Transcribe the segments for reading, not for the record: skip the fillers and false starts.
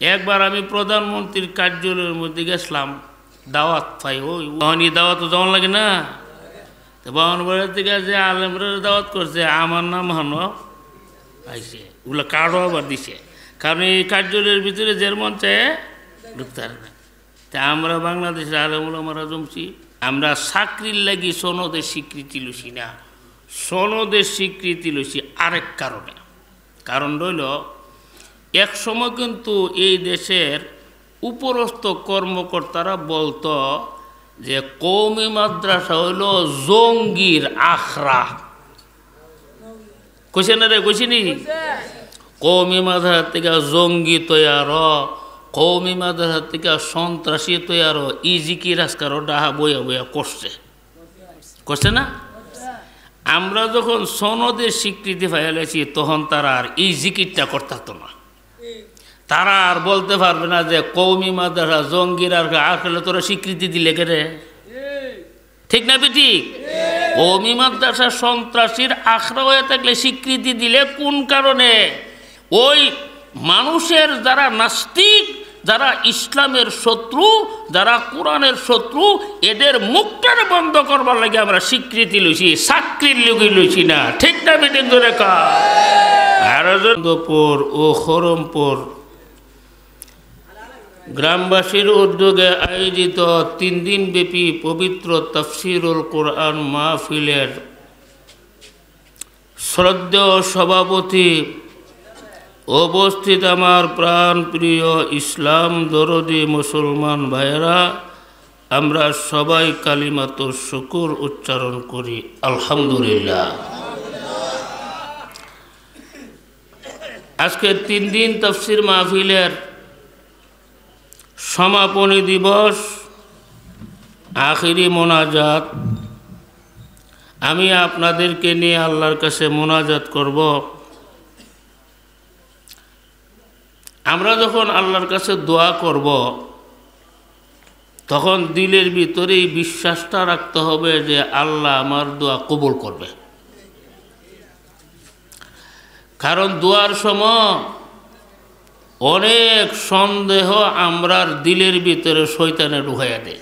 একবার আমি প্রধানমন্ত্রীর কার্যালয়ের মধ্যে গেছিলাম, দাওয়াত পাই। ওই দাওয়াত তো যেমন লাগে না, তো বাউনবাড়ির থেকে যে আলেমরা দাওয়াত করছে, আমার নাম হনো আইসে, ওগুলো কার্ডও আবার দিছে, কারণ এই কার্যালয়ের ভিতরে যে মন চায় ঢুকতে পারে না। তা আমরা বাংলাদেশের আলেমরা জমছি, আমরা চাকরির লাগি সনদের স্বীকৃতি লইছি না, সনদের স্বীকৃতি লইছি আরেক কারণে। কারণ রইল, এক সময় কিন্তু এই দেশের উপরস্থ কর্মকর্তারা বলতো যে কওমি মাদ্রাসা হইল জঙ্গির আখড়া। কইছে না রে, কইছিনি? কওমি মাদ্রাসা থেকে জঙ্গি তৈয়ার, কওমি মাদ্রাসা থেকে সন্ত্রাসী তৈয়ার, ইজিকি রাজকারও ডাহা বইয়া বইয়া করছে না? আমরা যখন সনদের স্বীকৃতি পাইয়াছি তখন তারা আর এই জিকিরটা করতে না। তারা আর বলতে পারবে না যে কওমি মাদ্রাসা জঙ্গির আর আখলে তোরা স্বীকৃতি দিলে কেরে, ঠিক না বেটি? কওমি মাদ্রাসা সন্ত্রাসীর আখড়া হয়ে থাকলে স্বীকৃতি দিলে কোন কারণে? ওই মানুষের যারা নাস্তিক, যারা ইসলামের শত্রু, যারা কোরআনের শত্রু, এদের মুখটারে বন্ধ করবার লাগে আমরা স্বীকৃতি লইছি, চাকরির লোকই লইছি না, ঠিক না বেটি? ধরে আরজপুর ও খরমপুর গ্রামবাসীর উদ্যোগে আয়োজিত 3 দিনব্যাপী পবিত্র তাফসিরুল কোরআন মাহফিলের শ্রদ্ধেয় সভাপতি, উপস্থিত আমার প্রাণ প্রিয় ইসলাম দরদি মুসলমান ভাইয়েরা, আমরা সবাই কালিমাত শুকুর উচ্চারণ করি আলহামদুলিল্লাহ। আজকে 3 দিন তাফসির মাহফিলের সমাপনী দিবস, আখিরি মোনাজাত। আমি আপনাদেরকে নিয়ে আল্লাহর কাছে মোনাজাত করব। আমরা যখন আল্লাহর কাছে দোয়া করব তখন দিলের ভিতরেই বিশ্বাসটা রাখতে হবে যে আল্লাহ আমার দোয়া কবুল করবে। কারণ দোয়ার সময় অনেক সন্দেহ আমরার দিলের ভিতরে শয়তানে ঢুকাইয়া দেয়।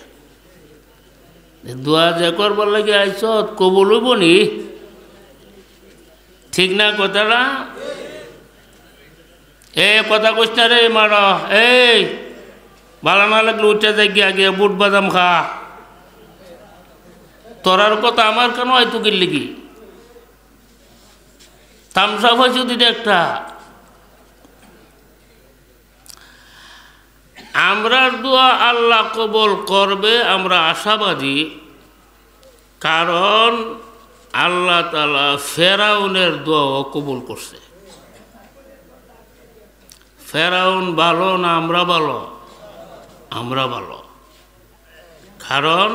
দোয়া যে করবার লাগে আইস কবুল হইব নি, ঠিক না কথাটা? কথা কইস না রে মারা, এই ভালো না লাগলে উঠে যাই গিয়ে আগে বুট বাদাম খা। তোরার কথা আমার কেন হয়তো কিনলে কি তামসা হয়েছে দুইটা একটা। আমরার দোয়া আল্লাহ কবুল করবে, আমরা আশাবাদী। কারণ আল্লাহ তাআলা ফেরাউনের দোয়াও কবুল করছে। ফেরাউন ভালো না আমরা ভালো? আমরা ভালো। কারণ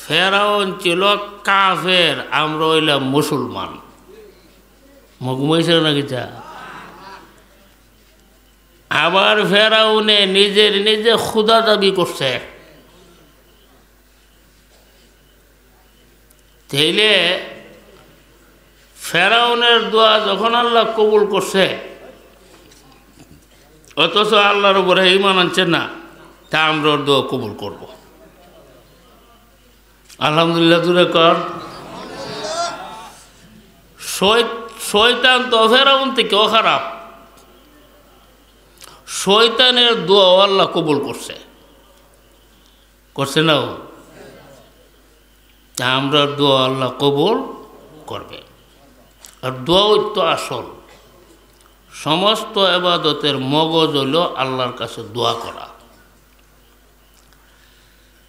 ফেরাউন ছিল কাফের, আমরা হইলাম মুসলমান। মগুমাইছে নাকি যা? আবার ফেরাউনে নিজে খুদা দাবি করছে। তাইলে ফেরাউনের দোয়া যখন আল্লাহ কবুল করছে, অথচ আল্লাহর উপরে ঈমান আনছে না, তা আমরা দোয়া কবুল করব আলহামদুলিল্লাহ। দূরে কর। শয়তান তো ফেরাউন থেকেও খারাপ। শয়তানের দোয়া আল্লাহ কবুল করছে না? আমরা দোয়া আল্লাহ কবুল করবে। আর দোয়াই তো আসল। সমস্ত ইবাদতের মগজ হইল আল্লাহর কাছে দোয়া করা।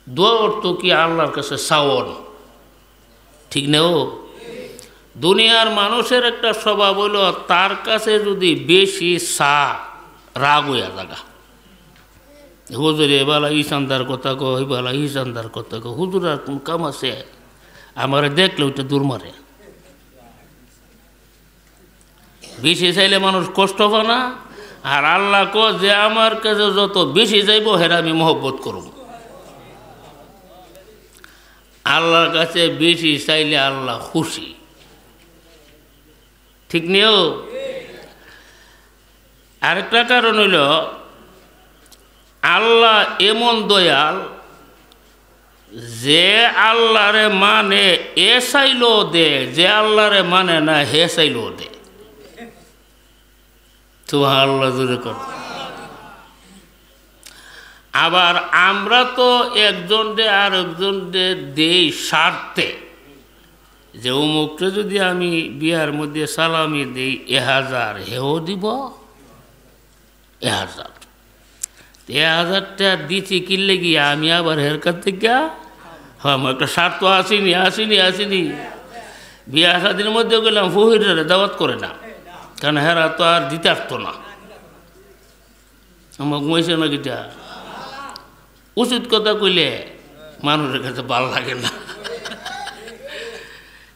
দোয়া অর্থ কি? আল্লাহর কাছে চাওন, ঠিক না? দুনিয়ার মানুষের একটা স্বভাব হইল তার কাছে যদি বেশি রাগ হইয়া জাগা। হুজুর এবেলা ইসান্দার কথা কো, এবেলা ইসান্দার কথা কো। হুজুর আর কোন কাম আছে? আমার দেখলে ওইটা দূর মারে। বেশি চাইলে মানুষ কষ্ট পায় না। আর আল্লাহ কো যে আমার কাছে যত বেশি চাইব হেরা আমি মহব্বত করব। আল্লাহর কাছে বেশি চাইলে আল্লাহ খুশি, ঠিক নিও। আরেকটা কারণ হইল আল্লাহ এমন দয়াল যে আল্লাহরে মানে এ চাইলেও দে, যে আল্লাহরে মানে না হে চাইলেও দে। সুবহানাল্লাহ জোরে কর। আবার আমরা তো একজন দে আর একজন দেই স্বার্থে, যে অমুকটা যদি আমি বিয়ার মধ্যে সালামি দিই 1000 হেও দিব 1000, 1000টা দিচ্ছি কিনলে গিয়ে আমি আবার হের কাছ থেকে আমার একটা স্বার্থ আসেনি। বিয়া শাদির মধ্যে গেলাম ফহিরে দাওয়াত করে না, কারণ হেরা তো আর দিতে আসতো না। আমার ঘুমাইছে না কিটা উচিত কথা কইলে মানুষের কাছে ভালো লাগে না,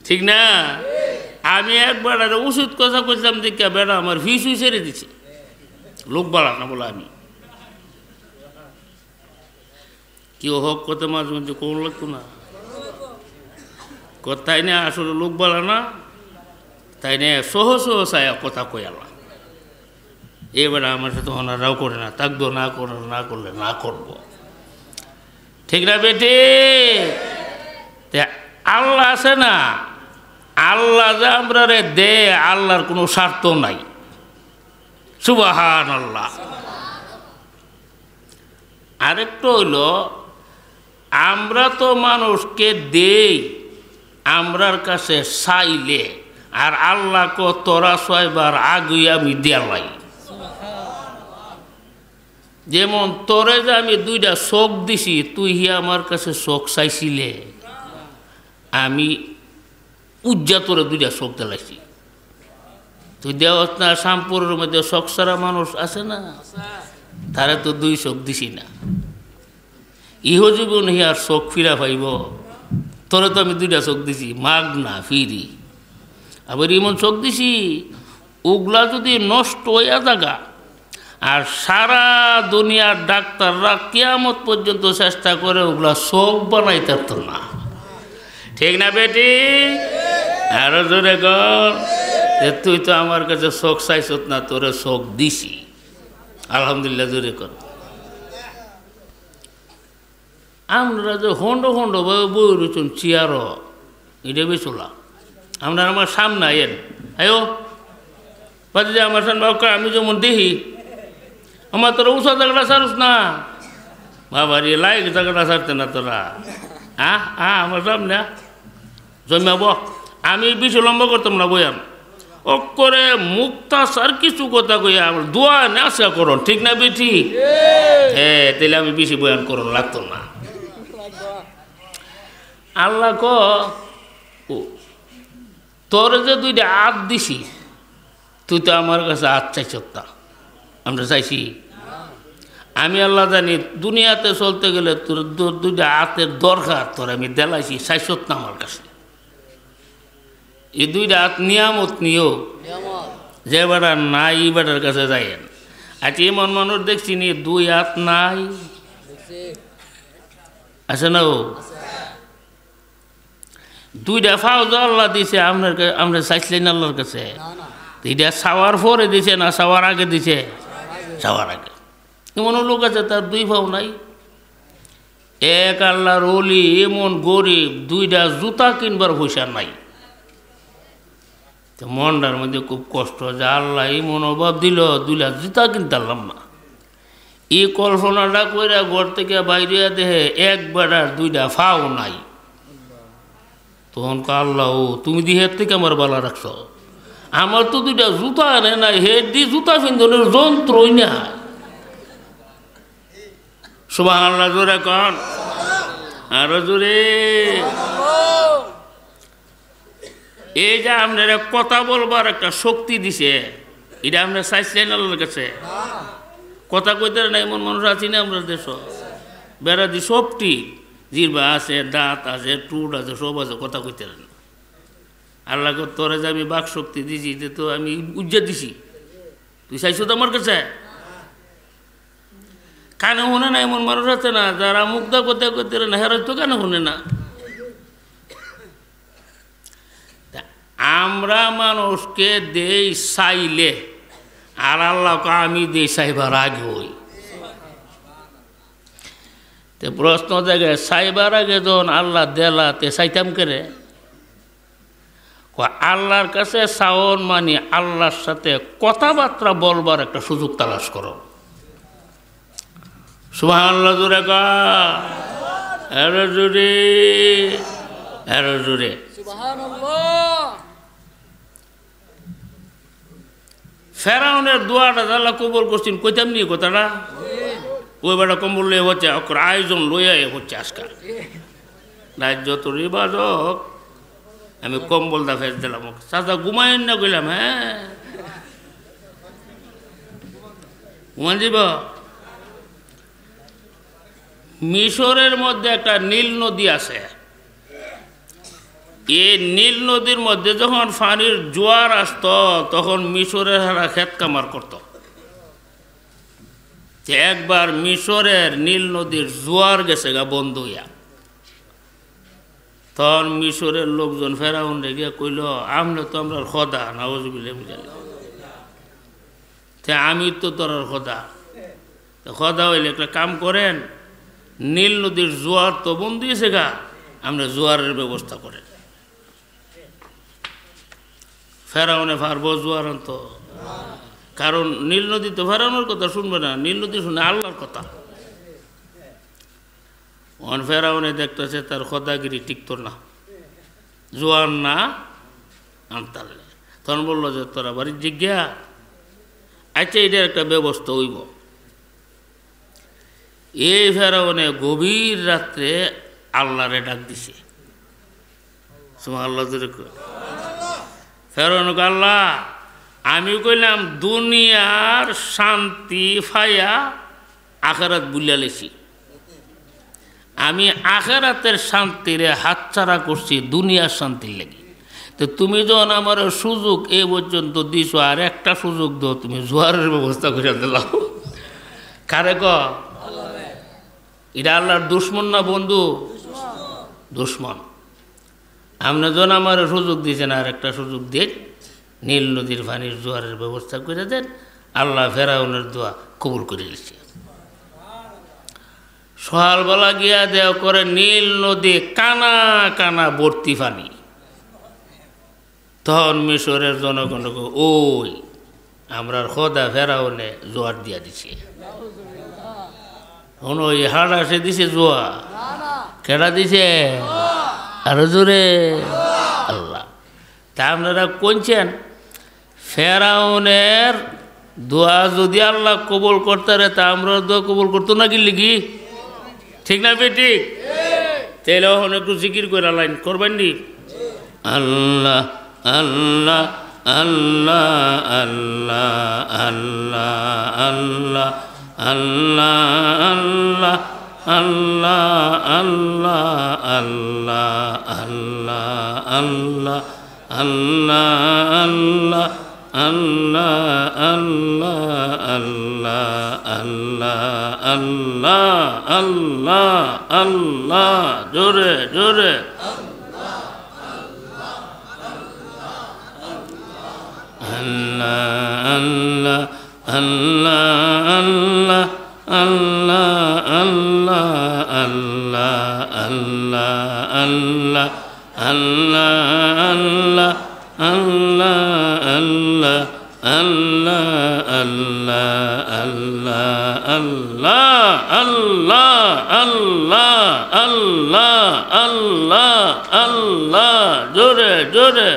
ঠিক না? আমি একবার আর উচিত কথা কইলাম দেখে বেড়া আমার ফিস ছেড়ে দিছে, লোক বাড়া না বলে আমি কেউ হক কথা মাঝে মাঝে কোন লাগতো না, তাই না আসলে লোক বাড়া না, তাই না সহ চায় কথা কয়ালা। এবারে আমার সাথে ওনারাও করে না, থাকতো না করলে না করবো, ঠিক না বেটে? আল্লাহ আছে না, আল্লাহ যে আমরা রে দে, আল্লাহর কোনো স্বার্থ নাই। সুবহানাল্লাহ। আরেকটা হইল, আমরা তো মানুষকে দেই আমরার কাছে চাইলে, আর আল্লাহকে তোরা ছয়বার আগে আমি দেয়ালাই। যেমন তোরে যে আমি 2টা চোখ দিছি, তুই হি আমার কাছে চোখ চাইছিলে, আমি উজ্জা তোরে 2টা চোখ দিলাইছি। তুই দেওয়াত না, শ্যামপুরের মধ্যে চোখ ছাড়া মানুষ আছে না, তারা তো 2 চোখ দিছি না। ইহো জীবন হি আর চোখ ফিরা পাইব? তোরে তো আমি 2টা চোখ দিছি, মাগ না ফিরি। আবার এমন চোখ দিছি ওগুলা যদি নষ্ট হইয়া থাকা, আর সারা দুনিয়ার ডাক্তাররা কিয়ামত পর্যন্ত চেষ্টা করে ওগুলা চোখ বানাইতে পারতো না, ঠিক না বেটি? আরো জোরে কর, তুই তো আমার কাছে চোখ চাইছত না, তোরে চোখ দিছি, আলহামদুলিল্লাহ জোরে কর। আমরা যে হন্ড ভাবে বই রয়েছেন চেয়ারও, এটা বেচলা আমরা আমার সামনে আয়েন আয়ো বাজে যে আমার সামনে আমি যেমন দেখি, আমার তোরা উষা জায়গাটা ছাড়ুস না বাবা রে, লাইক জায়গাটা ছাড়তে না তোরা। আমার সামনে জন্মাব, আমি বেশি লম্বা করতাম না বয়ান, অক্ষরে মুক্তা সার কিছু কথা কইয়া আমার দোয়া নেশা করন, ঠিক না বেঠি? হ্যাঁ, তাহলে আমি বেশি বয়ান করন লাগতো না। আল্লাহ ক তোর যে 2টা হাত দিছি, তুই তো আমার কাছে হাত চাইছ না, আমরা চাইছি? আমি আল্লাহ জানি দুনিয়াতে চলতে গেলে তোর 2টা হাতের দরকার, তোর আমি দেলাইছি, চাইছ না আমার কাছে। এই 2টা হাত নিয়ামত নিও, যে বেড়া নাই বেটার কাছে যাইয়েন। আচ্ছা এমন মানুষ দেখছি নি 2 হাত নাই, আছে না? ও 2টা ফাও যে আল্লাহ দিছে, আমরা চাইছিলেন আল্লাহর কাছে? এটা চাওয়ার পরে দিছে না চাওয়ার আগে দিছে? চাওয়ার আগে। এমন লোক আছে তার 2 ফাও নাই। এক আল্লাহর ওলি এমন গরিব, 2টা জুতা কিনবার পয়সা নাই। তো মনটার মধ্যে খুব কষ্ট, যে আল্লাহ এই মনোভাব দিল 2টা জুতা কিনতে পারলাম না। এই কল্পনাটা কইরা ঘর থেকে বাইরে দেখে এক বেড়ার 2টা ফাও নাই। তখন আল্লাহ, ও তুমি দিহের থেকে আমার বালা রাখছ, আমার তো 2টা জুতা আনে নাই, হেড দিয়ে জুতা পিন্ধনের যন্ত্রই না। সুবহানাল্লাহ জোরে কন, আরো জোরে। এই যে আপনারা কথা বলবার একটা শক্তি দিছে, এটা আমরা চাইছিলেন আল্লাহর কাছে? কথা কইতে না এমন মানুষ আছি না আমরা দেশ, বেড়া দি সবটি জিরবা আছে, দাঁত আছে, টুট আছে, সব আছে, কথা কইতে না। আল্লাহ তোরে যে আমি বাক শক্তি দিছি, তো আমি উজ্জা দিছি, তুই চাইছ তো আমার কাছে? কানে শুনে না এমন মানুষ আছে না, যারা মুগ্ধা কথা কইতে না, হেরা তো কানে শুনে না। আমরা মানুষকে দেই চাইলে, আর আল্লাহকে আমি দেই চাইবার আগে হই। তে প্রশ্ন জাগে চাইবার আগে যখন আল্লাহ দেলা তে চাইতাম কেরে আল্লাহর কাছে চাওন মানে আল্লাহর সাথে কথাবার্তা বলবার একটা সুযোগ তালাশ করো। সুবহানাল্লাহ জোরে কা এর জোরে এর জোরে সুবহানাল্লাহ। ফেরাউনের দোয়াটা আল্লাহ কবুল করছেন কইতাম নিয়ে কথাটা ওই বেটা কম্বল লয়ে হচ্ছে আয়োজন লইয়া হচ্ছে আজকাল রাজ্য তো রিবাজ হোক আমি কম্বলটা ফেস দিলাম চাচা ঘুমাইন না কইলাম হ্যাঁ ঘুমান যাব। মিশরের মধ্যে একটা নীল নদী আছে, এই নীল নদীর মধ্যে যখন পানির জোয়ার আসত তখন মিশরের হারা ক্ষেত কামার করত। একবার মিশরের নীল নদীর জোয়ার গেছে গা বন্ধ হইয়া, তখন মিশরের লোকজন ফেরাউন রেগে কইল আমলে তো আমরা খোদা নাউজুবিল্লাহ বুঝালি আমি তো তোর খোদা, খোদা হইলে একটা কাম করেন নীল নদীর জোয়ার তো বন্ধ হয়েছে গা আমরা জোয়ারের ব্যবস্থা করেন। ফেরাউনে পারবো জোয়ার তো, কারণ নীল নদী তো ফেরাউনের কথা শুনবে না, নীল নদী শুনে আল্লাহর কথা। অন ফেরাউনে দেখতেছে তার খোদাগিরি টিকত না, জোয়ার না আনতারলে তখন বললো যে তোরা বাড়ির জিজ্ঞা আচ্ছা এটার একটা ব্যবস্থা হইব। এই ফেরাউনে গভীর রাত্রে আল্লাহরে ডাক দিছে। সুবহানাল্লাহ ফেরাউন আল্লাহ আমি কইলাম দুনিয়ার শান্তি ফাইয়া আখেরাত বুলিয়া লেছি, আমি আখেরাতের শান্তিরে হাতছাড়া করছি দুনিয়ার শান্তির লেগে। তো তুমি যখন আমার সুযোগ এ পর্যন্ত দিছো আর একটা সুযোগ দাও, তুমি জোয়ারের ব্যবস্থা করে দিলাম। কারে ক এটা আল্লাহর দুশ্মন না বন্ধু? দুশ্মন। আপনি যখন আমার সুযোগ দিয়েছেন আর একটা সুযোগ দেন, নীল নদীর পানির জোয়ারের ব্যবস্থা করে দেন। আল্লাহ ফেরাউনের দোয়া কবুল করে দিচ্ছে। সকালবেলা গিয়া দেও করে নীল নদী কানা কানা ভর্তি পানি। তখন মিশরের জনগণ ওই আমরা খোদা ফেরাউনে জোয়ার দিয়া দিছে। ওই হাড় আসে দিছে জোয়া, কেডা দিছে আরো জোরে আল্লাহ। তা আপনারা কোনছেন ফেরাউনের দোয়া যদি আল্লাহ কবুল করতে রে তা আমরা দোয়া কবুল করতো না কি লিখি? ঠিক না বেটি? তাহলে এখন একটু জিকির করে লাইন করবেন নি আল্লাহ আল্লাহ আল্লাহ আল্লাহ আল্লাহ আল্লাহ আল্লাহ আল্লাহ আল্লাহ আল্লাহ আল্লাহ আল্লাহ আল্লাহ আল্লাহ আল্লাহ আল্লাহ আল্লাহ আল্লাহ জোরে জোরে আল্লাহ আল্লাহ আল্লাহ আল্লাহ আল্লাহ আল্লাহ আল্লাহ আল্লাহ আল্লাহ আল্লাহ আল্লাহ আল্লাহ আল্লাহ আল্লাহ আল্লাহ আল্লাহ আল্লাহ জোরে জোরে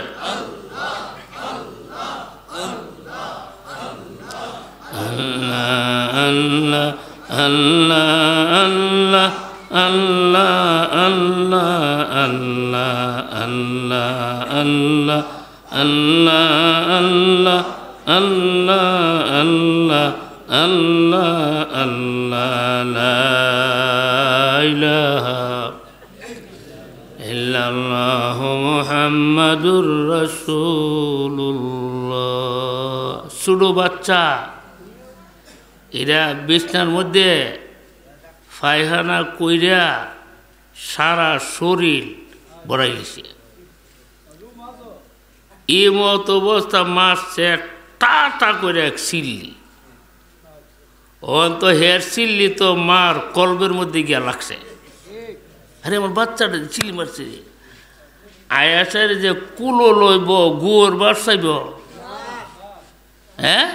আল্লাহ আল্লাহ আল্লাহ আল্লাহ আল্লাহ আল্লাহ আল্লাহ আল্লাহ আল্লাহ আল্লাহ আল্লাহ লা ইলাহা ইল্লাল্লাহু মুহাম্মাদুর রাসূলুল্লাহ। ছোট বাচ্চা এরা বিছনার মধ্যে পায়খানা কইরা সারা শরীর ভরাই গেছে। এই মতো অবস্থা মারছে টা টা করে এক সিল্লি। ও তো হেয়ার চিল্লি তো মার কলবের মধ্যে গিয়া লাগছে। আরে আমার বাচ্চাটা চিল্লি মারছে, আয়াসের যে কুলো লইব গুয়োর বাসাইব, হ্যাঁ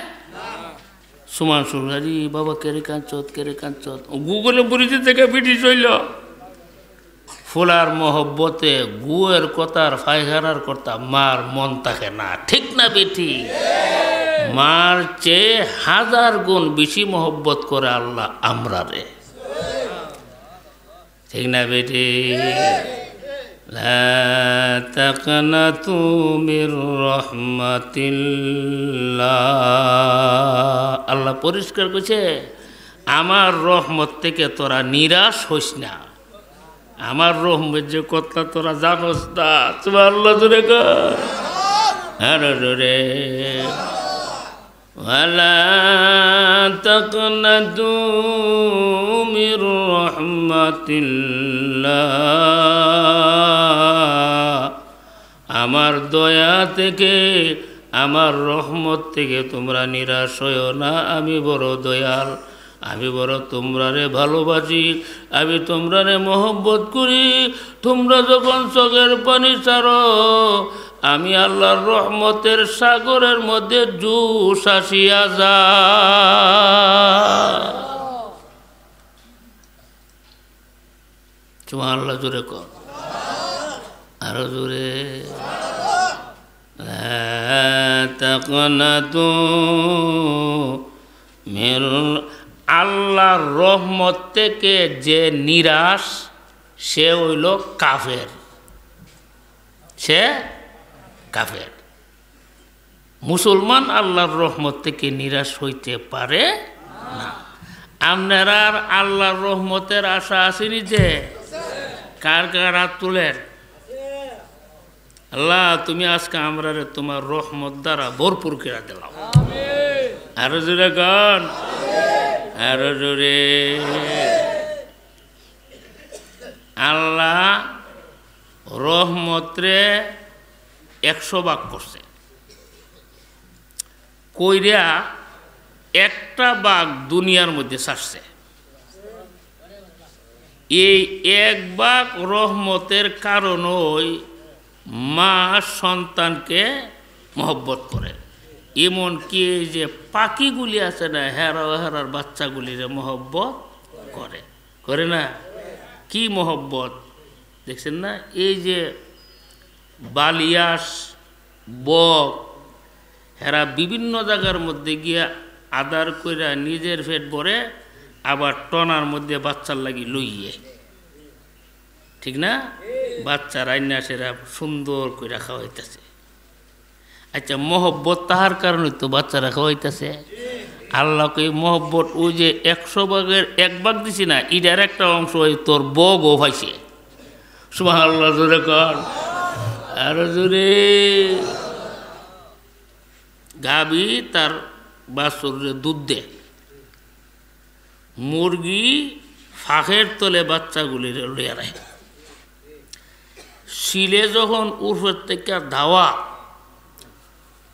সমান সুমারি বাবা কেরে কাঞ্চত গুগলে বুড়িতে থেকে পিটি চইল। ফুলার মহব্বতে গুয়ের কথার ফাইহারার কথা মার মন থাকে না, ঠিক না বেটি? মার চেয়ে 1000 গুণ বেশি মহব্বত করে আল্লাহ আমরা রে, ঠিক না বেটি? লা তাকনাতু মির রাহমাতিল্লাহ, আল্লাহ পরিষ্কার কইছে আমার রহমত থেকে তোরা নিরাশ হইস না। আমার রহমত যে কথা তোরা জানোস না। সুবহানাল্লাহ জোরে কর, আরে জোরে। ওয়ালা তাকনাতু মির রাহমাতিল্লাহ, আমার দয়া থেকে আমার রহমত থেকে তোমরা নিরাশ হইও না। আমি বড় দয়াল, আমি বড় তোমরারে ভালোবাসি, আমি তোমরারে মহব্বত করি। তোমরা যখন চোখের পানি ছাড়ো আমি আল্লাহর রহমতের সাগরের মধ্যে জুস আসিয়া যা। সুবহানাল্লাহ জোরে কর, আরো জোরে। লা তাকনাতু মির, আল্লাহর রহমত থেকে যে নিরাশ সে হইল কাফের, সে কাফের। মুসলমান আল্লাহর রহমত থেকে নিরাশ হইতে পারে না। আপনারা আর আল্লাহর রহমতের আশা আসেনি যে? কার কার হাত তুলেন? আল্লাহ তুমি আজকে আমরা তোমার রহমত দ্বারা ভরপুর করে দিলাম। আরো জোরে গান, আরো জোরে। আল্লাহ রহমতরে 100 ভাগ করছে, কইরা একটা ভাগ দুনিয়ার মধ্যে ছাড়ছে। এই 1 ভাগ রহমতের কারণই মা সন্তানকে মহব্বত করে। এমনকি এই যে পাখিগুলি আছে না, হেরার বাচ্চাগুলিরে মহব্বত করে, করে না? কি মহব্বত দেখছেন না? এই যে বালিয়াস, বক, হেরা বিভিন্ন জায়গার মধ্যে গিয়া আদার কইরা নিজের পেট ভরে আবার টনার মধ্যে বাচ্চার লাগি লইয়ে, ঠিক না? বাচ্চা রান্না সেরা সুন্দর করে খাওয়াইতেছে। আচ্ছা মহব্বত তাহার কারণে তো বাচ্চারা খাওয়াইতেছে। আল্লাহকে মহব্বত ওই যে 100 ভাগের 1 ভাগ দিছি না, এটার একটা অংশ ওই তোর বগও পাইছে। সুবহানাল্লাহ জোরে কর, আরো জোরে। গাভী তার বাছুরে দুধ দেয়, মুরগি ফাঁকের তলে বাচ্চাগুলির লইয়া রাখে। শিলে যখন উর্ফের থেকে ধাওয়া,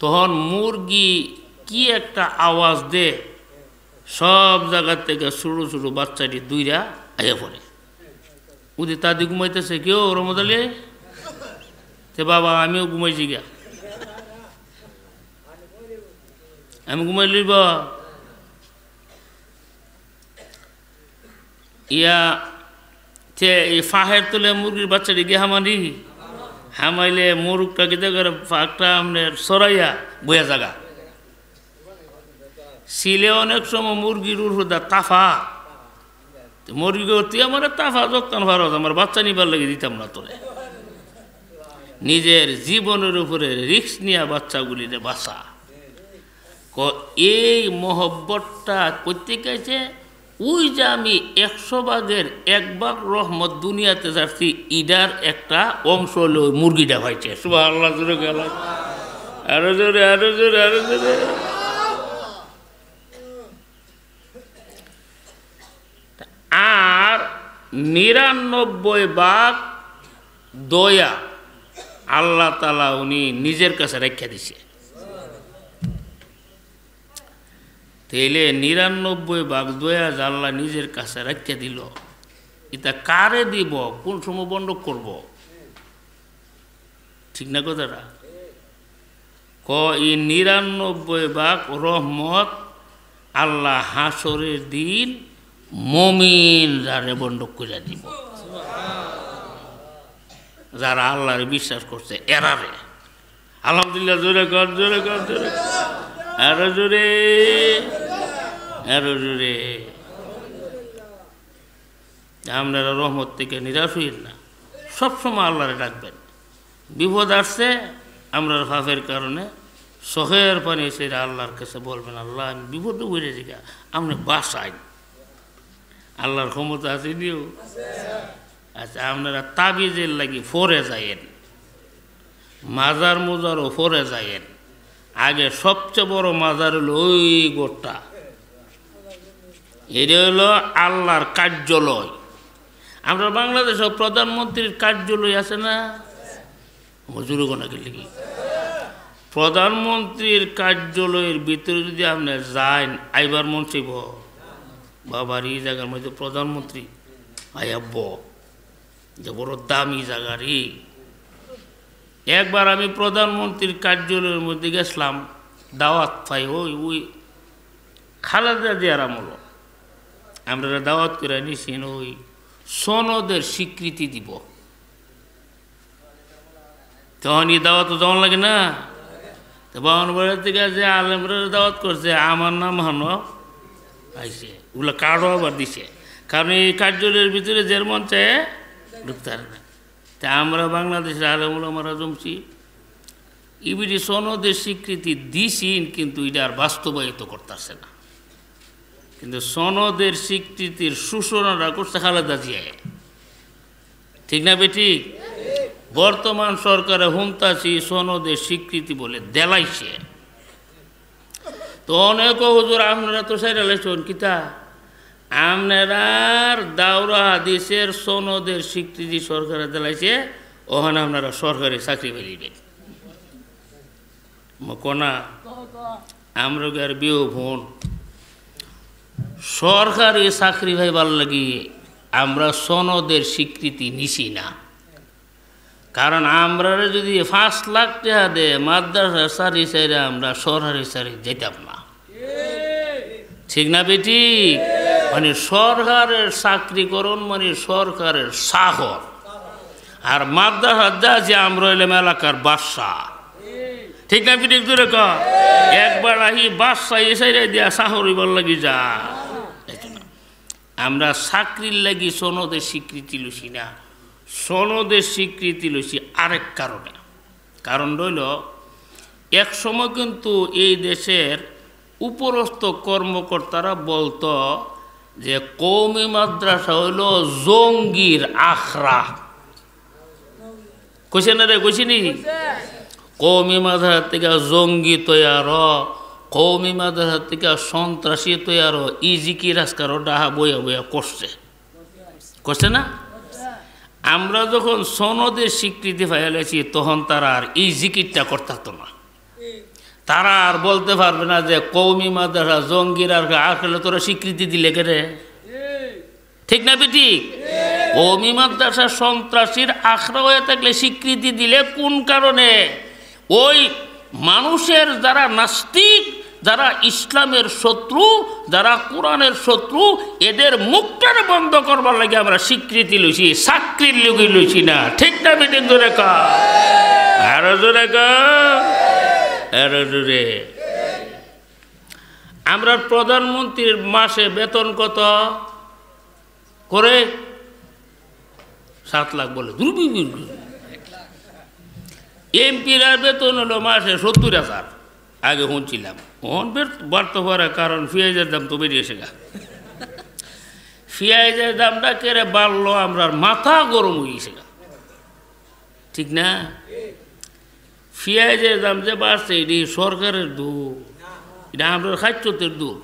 তখন মুরগি কি একটা আওয়াজ দে, সব জায়গার থেকে ছোটো ছোটো বাচ্চাটি দুইরা আইয়া পড়ে। উদি তাদি ঘুমাইতেছে, কেউ রমদালে তে বাবা আমিও ঘুমাইছি গিয়া, আমি ঘুমাই লইব। ইয়া তে এই ফাঁকের তোলে মুরগির বাচ্চাটি গিয়ে হামানি, হামাইলে মুরগটা গিয়ে করে ফাঁকটা আপনার সরাইয়া বইয়া জাগা। শিলে অনেক সময় মুরগির উর্ফদা তাফা, মুরগি তুই আমার তাফা যত্ন ভারত, আমার বাচ্চা নিবার লাগে দিতাম না তোরে। নিজের জীবনের উপরে রিস্ক নিয়ে বাচ্চাগুলিরে বাঁচা। এই মহব্বতটা প্রত্যেকে আছে। ওই যে আমি 100 ভাগের 1 ভাগ রহমত দুনিয়াতে যাচ্ছি, ইডার একটা অংশ হলো মুরগিটা হয়েছে। সুবহানাল্লাহ জোরে গেল, আরো জোরে, আরো জোরে, আরো জোরে। আর 99 ভাগ দয়া আল্লাহ তাআলা উনি নিজের কাছে রেখে দিছে। তাইলে ৯৯ ভাগ দয়া আল্লাহ নিজের কাছে রাখিয়া দিল, এটা কারে দিব, কোন সময় বন্ধক করব? ঠিক না কথাটা? এই ৯৯ ভাগ রহমত আল্লাহ হাসরের দিন মুমিন যারে বন্ধক করে দিব, যারা আল্লাহরে বিশ্বাস করছে এরারে। আলহামদুলিল্লাহ, জোরে কর, জোরে কর, জোরে কর, আরো জোরে, আরো জোরে। আপনারা রহমত থেকে নিরাশ হইন না, সবসময় আল্লাহরে ডাকবেন। বিপদ আসছে আমরা পাপের কারণে, চোখের পানি সেটা আল্লাহর কাছে বলবেন, আল্লাহ আমি বিপদে ঘুরে জিগা, আপনি বাসায়। আল্লাহর ক্ষমতা আছে নিও। আচ্ছা, আপনারা তাবিজের লাগি ফরে যায়েন, মাজার মোজারও ফরে যায়েন। আগে সবচেয়ে বড় মাজার হলো ওই গোটা, এটা হলো আল্লাহর কার্যালয়। আমরা বাংলাদেশের প্রধানমন্ত্রীর কার্যালয় আছে না, মজুরি গোনাকে লিখি। প্রধানমন্ত্রীর কার্যালয়ের ভিতরে যদি আপনি যান, আইবার মন চাইব, বাবার এই জায়গার মধ্যে প্রধানমন্ত্রী আয়াব্ব, যে বড় দামি জায়গারই। একবার আমি প্রধানমন্ত্রীর কার্যালয়ের মধ্যে গেছিলাম, দাওয়াত পাই, ওই খালেদা জিয়ার আমল আমরা দাওয়াত করে নিয়েছেন, ওই সনদের স্বীকৃতি দিব। তখন এই দাওয়াত যেমন লাগে না, তো বাউনবাড়ির থেকে যে আলেমরা দাওয়াত করছে, আমার নাম হানো আইসে, ওগুলো কার্ডও আবার দিছে, কারণ এই কার্যালয়ের ভিতরে যে মন চায় ঢুকতে পারে না। তা আমরা বাংলাদেশের আলেমুল আমরা জমছি, ইবিডি সনদের স্বীকৃতি দিছি, কিন্তু এটা আর বাস্তবায়িত করতেছে না। কিন্তু সনদের স্বীকৃতির সূচনাটা করছে খালেদা জিয়া, ঠিক না বেটি? বর্তমান সরকারে হুমতাছি সনদের স্বীকৃতি বলে দেলাইছে। তো অনেক হুজুর আপনারা তো সাইরালেছেন কিতা, আপনার দাওরা হাদিসের সনদের স্বীকৃতি সরকারে দেলাইছে, ওখানে আপনারা সরকারি চাকরি পেলিবেন। কোনা আমরা আর বিয়ে ভোন সরকারি চাকরি ভাইবার লাগি আমরা সনদের স্বীকৃতি নিছি না। কারণ আমরা যদি ৫ লাখ টাকা দে মাদ্রাসা সারি সাইরে আমরা সরকারি সারি যেতাম না, ঠিক না বেটি? মানে সরকারের চাকরিকরণ মানে সরকারের সাহর, আর মাদ্রাসা যা যে আমরা এলাম এলাকার বাদশা, ঠিক না বেটি? একবার আহি বাদশা এসাইরে দিয়া সাহরি বল লাগি যা। আমরা চাকরির লাগি সনদের স্বীকৃতি লইছি না, সনদের স্বীকৃতি লইছি আরেক কারণে। কারণ রইল, এক সময় কিন্তু এই দেশের উপরস্থ কর্মকর্তারা বলতো যে কওমি মাদ্রাসা হইল জঙ্গির আখড়া। কইছে না রে, কইছিনি? কওমি মাদ্রাসা থেকে জঙ্গি তৈয়ার, কওমি মাদ্রাসা থেকে সন্ত্রাসী তৈয়ার, ইজিকি রাজকার ডাহা বইয়া বইয়া করছে না? আমরা যখন সনদের স্বীকৃতি পাইয়াছি তখন তারা আর এই জিকিরটা করতে না। তারা আর বলতে পারবে না যে কওমি মাদ্রাসা জঙ্গির আর আসলে তোরা স্বীকৃতি দিলে কেরে, ঠিক না বেটি? কওমি মাদ্রাসা সন্ত্রাসীর আখড়া হয়ে থাকলে স্বীকৃতি দিলে কোন কারণে? ওই মানুষের যারা নাস্তিক, যারা ইসলামের শত্রু, যারা কোরআনের শত্রু, এদের মুখটারে বন্ধ করবার লাগে আমরা স্বীকৃতি লইছি, চাকরির লোক লইছি না, ঠিক না বেটি? জোরে কা, আরো জোরে কা, আরো জোরে। আমরা প্রধানমন্ত্রীর মাসে বেতন কত করে? 7 লাখ বলে, এমপির বেতন হলো মাসে 70,000। আগে শুনছিলাম, বাড়তে পারার কারণ পেঁয়াজের দাম তো বেরিয়েছে গা। পেঁয়াজের দামটা কেড়ে বাড়লো, আমরা মাথা গরম হয়ে গেছে গা, ঠিক না? পেঁয়াজের দাম যে বাড়ছে এটি সরকারের দূর, এটা আমরা খাদ্যতের দূর।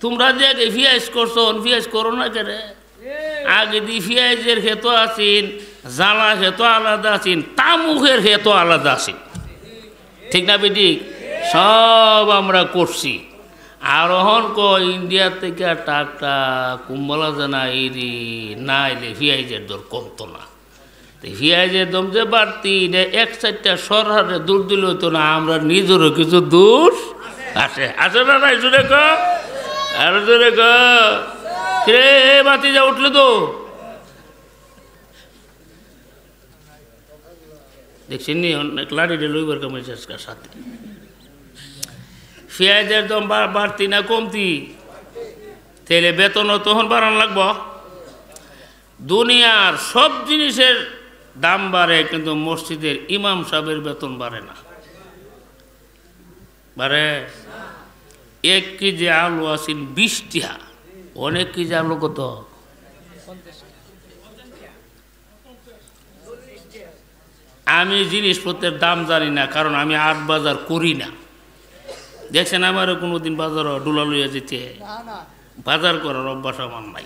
তোমরা যে আগে পেঁয়াজ করছো, পেঁয়াজ করো না কেড়ে? আগে দি পেঁয়াজের ক্ষেত আছেন, জ্বালা ক্ষেত আলাদা আছেন, তামুখের ক্ষেত আলাদা আছেন, ঠিক না বেটি? সব আমরা করছি। আর হন ক ইন্ডিয়া থেকে টাকা কুম্বলা জানা এরি না এলে পেঁয়াজের দর কমতো না, পেঁয়াজের দাম যে বাড়তি এক চারটা সরহারে দূর দিল হতো না, আমরা নিজেরও কিছু দূর আছে আছে না নাই জোরে ক আর জোরে ক রে বাতি যা উঠলে তো দেখছেন নি অনেক লাড়িটা লইবার কামাইছে আজকাল সাথে। পেঁয়াজের দাম বাড়তি না কমতি, তাহলে বেতনও তখন বাড়ান লাগবো। দুনিয়ার সব জিনিসের দাম বাড়ে, কিন্তু মসজিদের ইমাম সাহেবের বেতন বাড়ে না। বাড়ে 1 কেজি আলু আসিল 20 টাকা, অনেক কেজি আলু কত? আমি জিনিসপত্রের দাম জানি না, কারণ আমি আট বাজার করি না। দেখছেন আমারও কোনোদিন বাজার ডোলা লইয়া যেতে, বাজার করার অভ্যাস আমার নাই।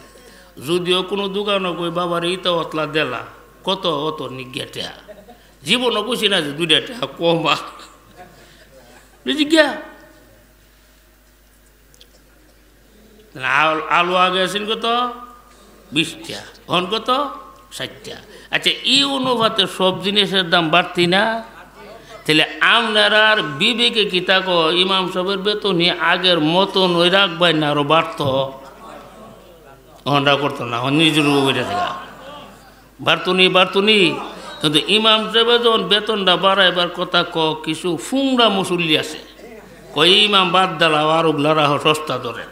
যদিও কোনো দোকানও কই বাবার ইটা অতলা দেলা কত অত নিজ্ঞা টেহা, জীবনও কইছি না যে 2টা টাকা কমা জিজ্ঞা। আলু আগে আছেন কত 20 টাকা, হন কত 60 টাকা। আচ্ছা এই অনুপাতে সব জিনিসের দাম বাড়তি না? তাহলে আপনার বিবেকে কি থাকো ইমাম সাহেবের বেতন আগের মতন ওই রাখবেন না আরো বাড়ত? হন্ডা করতো না, নিজের বেড়ে থাকা বাড়তুনি। কিন্তু ইমাম সাহেবের যখন বেতনটা বাড়াইবার কথা কিছু ফুংরা মুসল্লি আছে, ইমাম বাদ দালাও আর ওগুলা রাখো সস্তা দরের।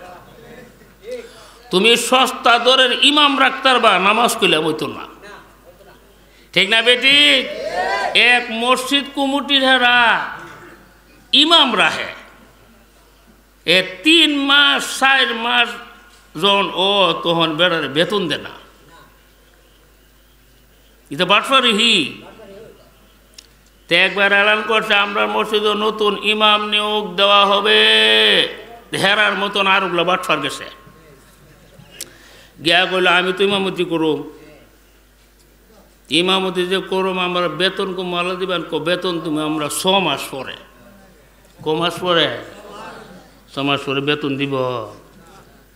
তুমি সস্তা দরের ইমাম রাখতার বা নামাজ কইলাম হইতো না, ঠিক না বেটি? এক মসজিদ কমিটির হেরা ইমাম রাহে 3 মাস 4 মাস যখন তখন বেড়ারে বেতন দে না, এটা বাটফারি হি। একবার এলান করছে আমরা মসজিদে নতুন ইমাম নিয়োগ দেওয়া হবে, হেরার মতন আর ওগুলো বাটফার গেছে। গিয়া কইল আমি তো ইমামতি করুম, ইমামতি যে করুম আমরা বেতন কমালা দিবেন, বেতন তুমি আমরা 6 মাস পরে, মাস পরে 6 মাস পরে বেতন দিব,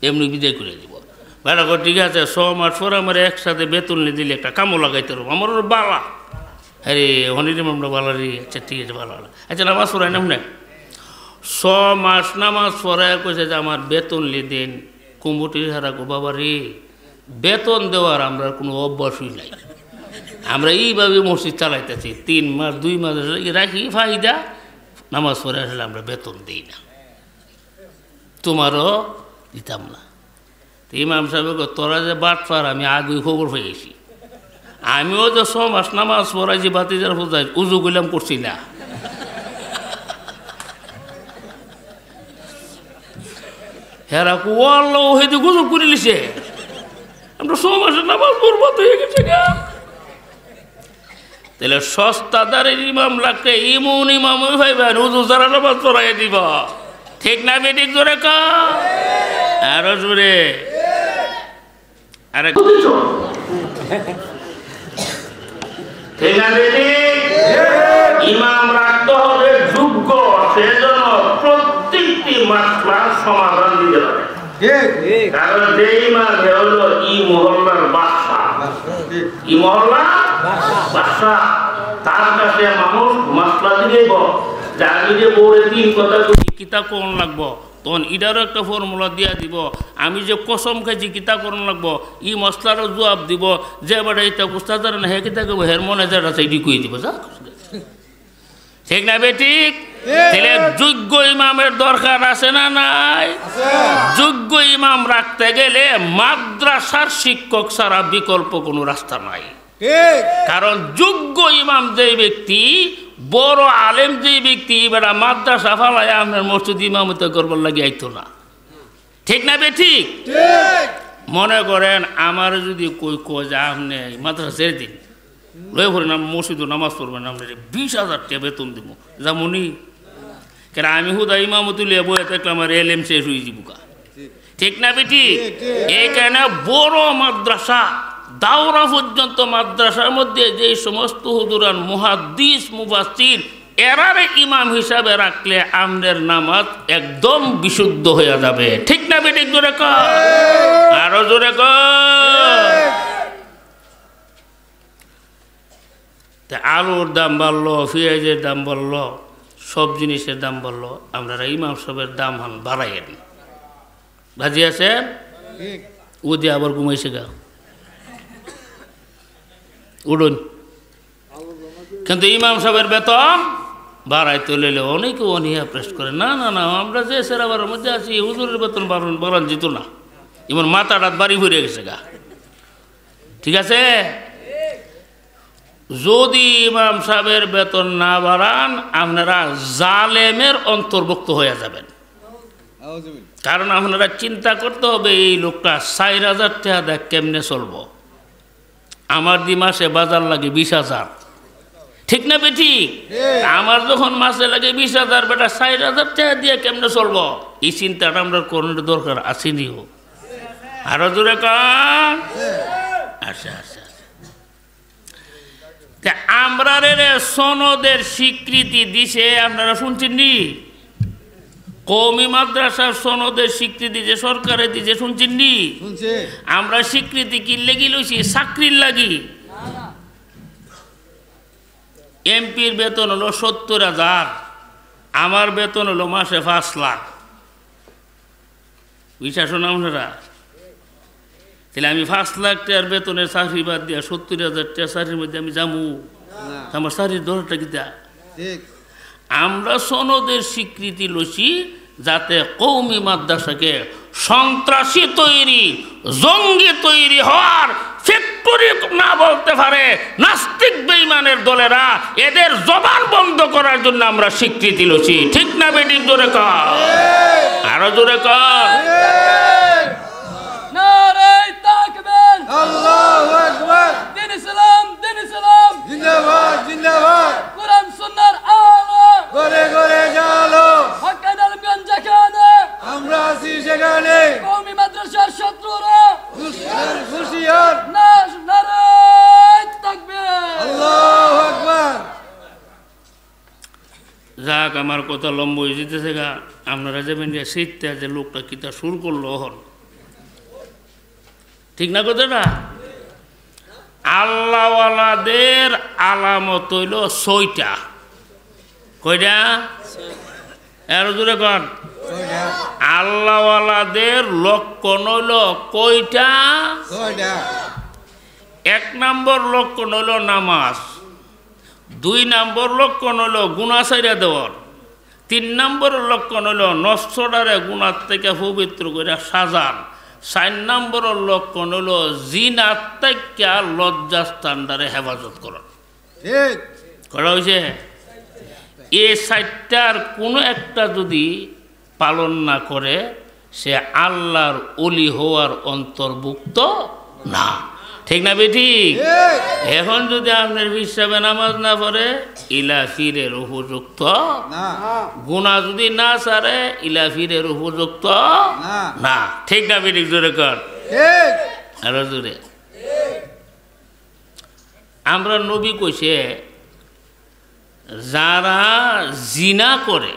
এমনি বিদায় করে দিব। বেড়া কর ঠিক আছে 6 মাস পরে আমার একসাথে বেতন নিয়ে দিলে একটা কামও লাগাইতে পারবো, আমার বালা। আরে হনিরিম আমরা বালা রে, আচ্ছা ঠিক আছে ভালো। আচ্ছা নামাজ পড়াই নাম না 6 মাস নামাজ পড়ায় কইছে যে আমার বেতন লি দিন। কুমুটির হারা গো বাবা রে, বেতন দেওয়ার আমরা কোনো অভ্যাসই নাই, আমরা এইভাবে মসজিদ চালাইতেছি। 3 মাস 2 মাস রাখি ফায়দা, নামাজ পড়ে আসলে আমরা বেতন দিই না, তোমারও দিতাম না। ইমাম সাহেব তোরা যে বাটপার আমি আগে খবর হয়ে গেছি, আমিও যে 6 মাস নামাজ পড়াইছি বাতিজার পূজায় উজু করলাম করছি না। হেরা কুয়াল্লা হয়তো গুজব করে লিছে আমরা 6 মাসের নামাজ পড়বো তো হয়ে গেছে গা। তাহলে সস্তা দারের ইমাম লাগতে ইমন ইমাম ওই ভাইবেন উজু যারা নামাজ পড়াই দিব, ঠিক না বেঠিক? জোরে কা আরো জোরে। আরে ঠিক আছে ইমাম রাখতে হবে যোগ্য, সেজন্য প্রত্যেকটি মাসলার সমাধান দিতে হবে। কারণ যে ইমাম হলো ই মহল্লার বাদশা, ই মহল্লা বাদশা, তার কাছে মানুষ মাসলা দিলেই যে আমি যে বউরে 3 কথা কিতা কোন লাগবো, তখন ইটারও একটা ফর্মুলা দিয়া দিব। আমি যে কসম খাইছি কিতা করণ লাগবো, ই মশলারও জবাব দিব। যে বেটা এটা উস্তাদার না হে কিতা করবো, হের মনে যেটা সেইটি কই দিব। যা ঠিক না বেঠিক? তাহলে যোগ্য ইমামের দরকার আছে না নাই? যোগ্য ইমাম রাখতে গেলে মাদ্রাসার শিক্ষক ছাড়া বিকল্প কোনো রাস্তা নাই। কারণ যোগ্য ইমাম যে ব্যক্তি, বড় আলেম যে ব্যক্তি, বেটা মাদ্রাসা ফালাই আপনার মসজিদ ইমামতি করবার লাগে আইতো না, ঠিক না বেঠিক? মনে করেন আমার যদি কই যে আপনি মাদ্রাসা ছেড়ে দিন, লয়ে ভরে না মসজিদ নামাজ পড়বেন, আপনার 20,000 টাকা বেতন দিব যেমনই। কেন আমি হুদা ইমামতি লিয়ে বয়ে থাকলে আমার এলএম শেষ হয়ে যাবো, ঠিক না বেঠিক? এইখানে বড় মাদ্রাসা দাওরা পর্যন্ত মাদ্রাসার মধ্যে যে সমস্ত হুজুরান মুহাদ্দিস মুফাসসির এরারে ইমাম হিসাবে রাখলে আমাদের নামাজ একদম বিশুদ্ধ হয়ে যাবে। ঠিক না বেঠিক? জোরে কর, আরো জোরে কর। আলুর দাম বাড়লো, পেঁয়াজের দাম বাড়লো, সব জিনিসের দাম বাড়লো, আপনারা ইমাম সাহেবের দাম বাড়াইয়েন। রাজি আছেন? ও দিয়ে আবার ঘুমাইছে গা, উঠুন। কিন্তু ইমাম সাহেবের বেতন বাড়াইতে লইলে অনেকে অনিহা প্রেস করে, না না না, আমরা যে সেরাবারের মধ্যে আছি হুজুরের বেতন বাড়ান যেত না, এমন মাথাটা বাড়ি ভরে গেছে গা। ঠিক আছে? যদি ইমাম সাহেবের বেতন না বাড়ান আপনারা জালেমের অন্তর্ভুক্ত হয়ে যাবেন। কারণ আপনারা চিন্তা করতে হবে এই লোকটা 4,000 টাকা দেখ কেমনে চলবো, আমার দি মাসে বাজার লাগে 20,000। ঠিক না বেটি? আমার যখন মাসে লাগে 20,000, বেটা 4,000 টাকা দিয়ে কেমনে চলবো, এই চিন্তাটা আমরা করার দরকার আসেনি। হোক আরো জোরে কান। আচ্ছা আচ্ছা, আমরা সনদের স্বীকৃতি দিছে, আপনারা শুনছেন নি? কওমি মাদ্রাসার সনদের স্বীকৃতি যে সরকারে দিছে, শুনছেন নি? আমরা স্বীকৃতি কি লেগে লইছি? চাকরির লাগি। এমপির বেতন হলো 70,000, আমার বেতন হলো মাসে 5 লাখ। বিশ্বাস না আপনারা? তাহলে আমি 5 লাখ টাকার বেতনের চাকরি বাদ দিয়া 70,000 টাকা চাকরির মধ্যে আমি যাবো? আমার চাকরির দরটা কি? আমরা সনদের স্বীকৃতি লইছি যাতে কওমি মাদ্রাসাকে সন্ত্রাসী তৈরি, জঙ্গি তৈরি হওয়ার ফ্যাক্টরি না বলতে পারে নাস্তিক বেঈমানের দলেরা, এদের জবান বন্ধ করার জন্য আমরা স্বীকৃতি লইছি। ঠিক না বেঠিক? জোরে কর, আরো জোরে কর। নারায়ে তাকবীর, আল্লাহু আকবার। দিন ইসলাম, দিন ইসলাম, জিন্দাবাদ জিন্দাবাদ। কোরআন সুন্নাহর আলো ঘরে ঘরে জ্বালো, হকের আলমগঞ্জ যেখানে আমরা আছি সেখানে কওমি মাদ্রাসার শত্রুরা হুঁশিয়ার। নারায়ে তাকবীর, আল্লাহু আকবার। যাক, আমার কথা লম্ব হয়ে যেতেছে গা। আপনারা যাবেন শীতটা যে লোকটা কিতা সুর করলো হল, ঠিক না কথাটা? আল্লাহওয়ালাদের আলামত হইল 6টা। কয়টা? এর জোরে কর। আল্লাহওয়ালাদের লক্ষণ হইল কয়টা? 1 নম্বর লক্ষণ হইল নামাজ, 2 নম্বর লক্ষণ হইল গুনাহ ছাইরা দেওয়ার, 3 নম্বর লক্ষণ হইল নফসটারে গুনাহ থেকে পবিত্র করে সাজান, 4 নম্বরের লক্ষণ হলো জিনার থেকে লজ্জাস্থানটারে হেফাজত করা। ঠিক করা হয়েছে? এই 4টার কোনো একটা যদি পালন না করে সে আল্লাহর ওলি হওয়ার অন্তর্ভুক্ত না। ঠিক না বেটি? এখন যদি আপনার হিসাবে নামাজ না পড়ে ইলাফিরের উপযুক্ত না, গুনাহ যদি না ছাড়ে ইলাফিরের উপযুক্ত না। ঠিক না বেটি? জোরে কর, আরো জোরে। আমরা নবী কইছে যারা জিনা করে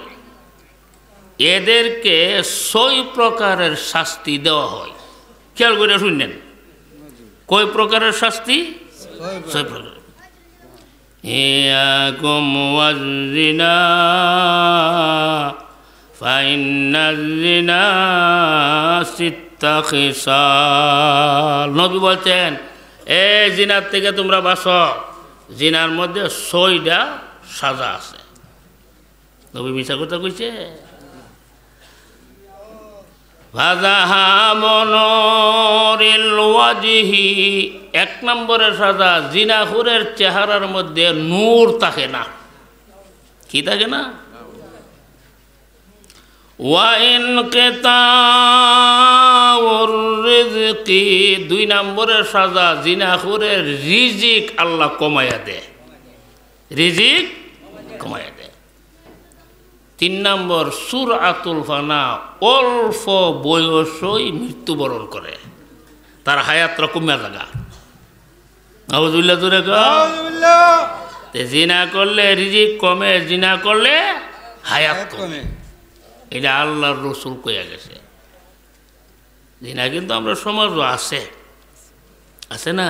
এদেরকে 6 প্রকারের শাস্তি দেওয়া হয়। খেয়াল করে শুনলেন? কয় প্রকারের শাস্তি? 6 প্রকার। ইয়াকুম ওয়াজিনা ফাইন্নাজ জিনা সিত্তা খিসাল। নবী বলছেন এই জিনার থেকে তোমরা বাঁচো, জিনার মধ্যে 6টা সাজা আছে। নবী মিছা কথা কইছে? ওয়াজিহি 1 নম্বরের সাজা, জিনাখুরের চেহারার মধ্যে নূর থাকে না। কি থাকে না? ওয়াইন কিতাউর রিজকি 2 নম্বরের সাজা, জিনাখুরের রিজিক আল্লাহ কমায়া দেয়, রিজিক কমায়া দেয়। 3 নম্বর সুরআতুল ফানা, অল্প বয়সই মৃত্যুবরণ করে, তার হায়াতটা কমে লাগা। আউযুবিল্লাহ জোরে কর। জিনা করলে রিজিক কমে, জিনা করলে হায়াত কমে। এটা আল্লাহর রসুল কইয়া গেছে। জিনা কিন্তু আমরা সমাজও আছে, আছে না?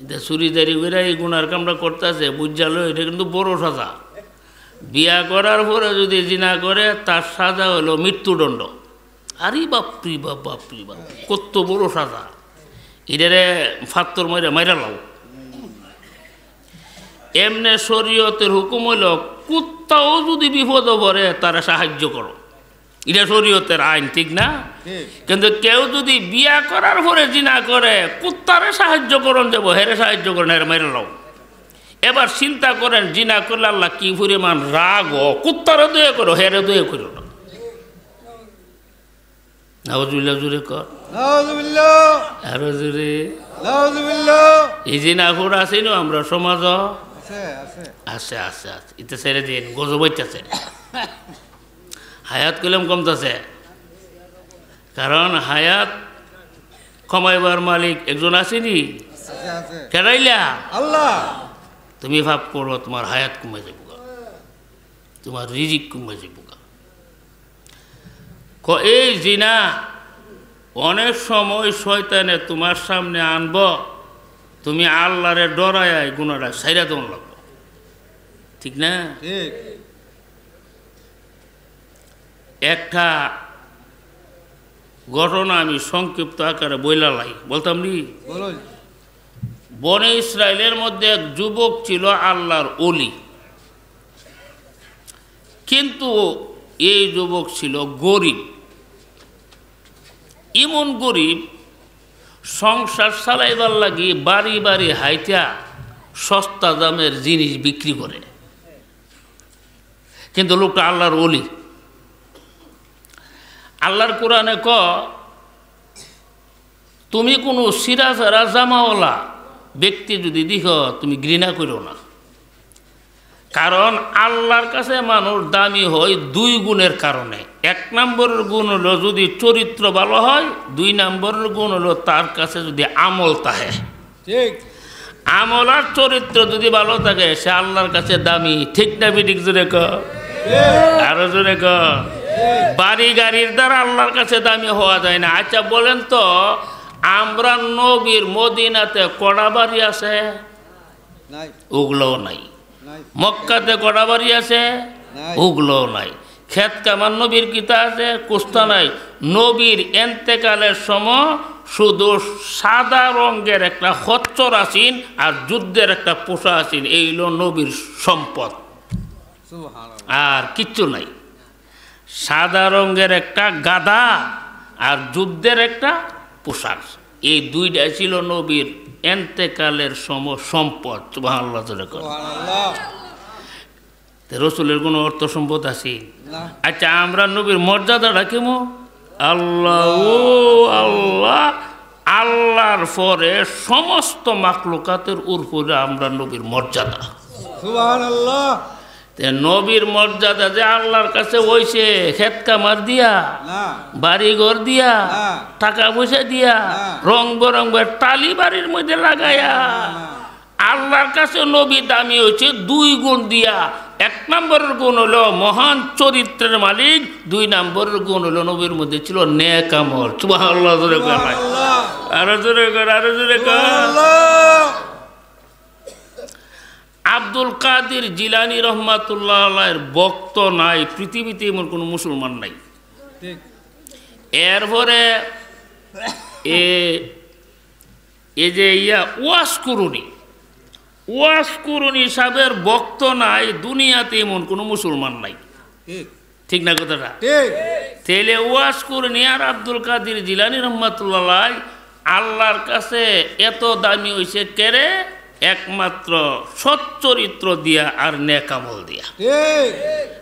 এটা চুরিদারি করে এই গুনার কামটা করতেছে, বুঝালো এটা কিন্তু বড় সাজা। বিয়া করার পরে যদি জিনা করে তার সাজা হলো মৃত্যুদণ্ড। আরে বাপরি বাপ, বাপরি বাপ, কত বড় সাজা! এটারে ফাত্তর মাইরা লাও। এমনে শরীয়তের হুকুম হইল কুত্তাও যদি বিপদ পড়ে তারা সাহায্য করো, এটা শরীয়তের আইন, ঠিক না? কিন্তু কেউ যদি বিয়া করার পরে জিনা করে কুত্তারে সাহায্য করুন যাবো, হেরে সাহায্য করেন, হেরে মেরে লাও। এবার চিন্তা করেন জিনা করলে আল্লাহ কি পরিমাণ রাগ, কুত্তারে দয়া করো, হেরে দয়া করো না। নাউজুবিল্লাহ, জুড়ে কর আরো জুড়ে। এই জিনা করে আছি না আমরা সমাজ, আছে আছে আছে, এটা ছেড়ে দিন, গজব হইতেছে। হায়াত কলম কমতেছে, কারণ হায়াত কমাইবার মালিক একজন আসেনি, কেরাইলা আল্লাহ। তুমি ভাব করো তোমার হায়াত কমে যাবো, তোমার রিজিক কমে যাবো। এই জিনা অনেক সময় শয়তানে তোমার সামনে আনব, তুমি আল্লাহরে ডরায় গুনাটা সাইরা তোমার লাগবো, ঠিক না? একটা ঘটনা আমি সংক্ষিপ্ত আকারে বইলালাই, বলতাম নি। বনে ইসরায়েলের মধ্যে এক যুবক ছিল আল্লাহর ওলি, কিন্তু এই যুবক ছিল গরিব, এমন গরিব সংসার চালাইবার লাগি বাড়ি বাড়ি হাইটা সস্তা দামের জিনিস বিক্রি করে। কিন্তু লোকটা আল্লাহর ওলি। আল্লাহর কোরআনে ক তুমি কোনো সিরা ফেরা জামাওয়ালা ব্যক্তি যদি দেখো তুমি ঘৃণা করো না, কারণ আল্লাহর কাছে মানুষ দামি হয় দুই গুণের কারণে। এক নম্বরের গুণ হলো যদি চরিত্র ভালো হয়, দুই নম্বরের গুণ হলো তার কাছে যদি আমল থাকে। ঠিক, আমল আর চরিত্র যদি ভালো থাকে সে আল্লাহর কাছে দামি, ঠিক না? বিদিক জোরে ক, আরো জোরে ক। বাড়ি গাড়ির দ্বারা আল্লাহর কাছে দামি হওয়া যায় না। আচ্ছা বলেন তো, আমরা নবীর মদিনাতে কড়া বাড়ি আছে? ওগুলোও নাই। মক্কাতে কড়া বাড়ি আছে? ওগুলোও নাই। ক্ষেত কামান নবীর কিতা আছে? কুস্তা নাই। নবীর এন্তেকালের সময় শুধু সাদা রঙের একটা খচ্চর আসিন আর যুদ্ধের একটা পোশা আসিন, এই হলো নবীর সম্পদ, আর কিচ্ছু নাই। সাদা রঙের একটা গাদা আর যুদ্ধের একটা পোশাক, এই দুইটা ছিল নবীর এন্তেকালের সময় সম্পদ। সুবহানাল্লাহ। রসুলের কোনো অর্থ সম্পদ আছে? আচ্ছা আমরা নবীর মর্যাদাটা কেমন? আল্লাহ আল্লাহ, আল্লাহর পরে সমস্ত মাখলুকাতের উপরে আমরা নবীর মর্যাদা। সুবহানাল্লাহ। নবীর মর্যাদা যে আল্লাহর কাছে হইছে ক্ষেত কামার দিয়া, বাড়ি ঘর দিয়া, টাকা পয়সা দিয়া, রং বেরঙের টালি বাড়ির মধ্যে লাগাইয়া, আল্লাহর কাছে নবী দামি হয়েছে দুই গুণ দিয়া। এক নম্বরের গুণ হলো মহান চরিত্রের মালিক, দুই নম্বরের গুণ হলো নবীর মধ্যে ছিল নেক আমল। সুবহানাল্লাহ। আরো জোরে কর, আরো জোরে কর। আব্দুল কাদের জিলানী রহমাতুল্লাহ আলাইহির ভক্ত নাই পৃথিবীতে, এমন কোনো মুসলমান নাই। এরপরে এই যে ওয়াস কুরুনি সাহেবের ভক্ত নাই দুনিয়াতে, এমন কোনো মুসলমান নাই, ঠিক না কথাটা? তাহলে ওয়াস কুরুনি আর আব্দুল কাদের জিলানী রহমাতুল্লাহ আলাইহি আল্লাহর কাছে এত দামি হইছে কেরে? একমাত্র সচ্চরিত্র দিয়া আর নেক আমল দিয়া।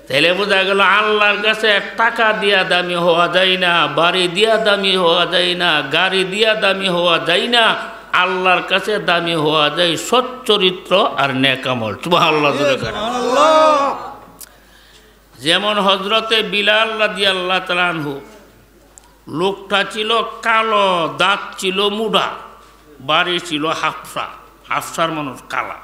তাহলে বোঝা গেল আল্লাহর কাছে টাকা দিয়া দামি হওয়া যায় না, বাড়ি দিয়া দামি হওয়া যায় না, গাড়ি দিয়া দামি হওয়া যায় না। আল্লাহর কাছে দামি হওয়া যায় সচ্চরিত্র আর নেক আমল। সুবহানাল্লাহ। যেমন হযরতে বিলাল রাদিয়াল্লাহু তাআলা আনহু, লোকটা ছিল কালো, দাঁত ছিল মুড়া, বাড়ি ছিল হাফসা। হাফসার মানুষ কালা।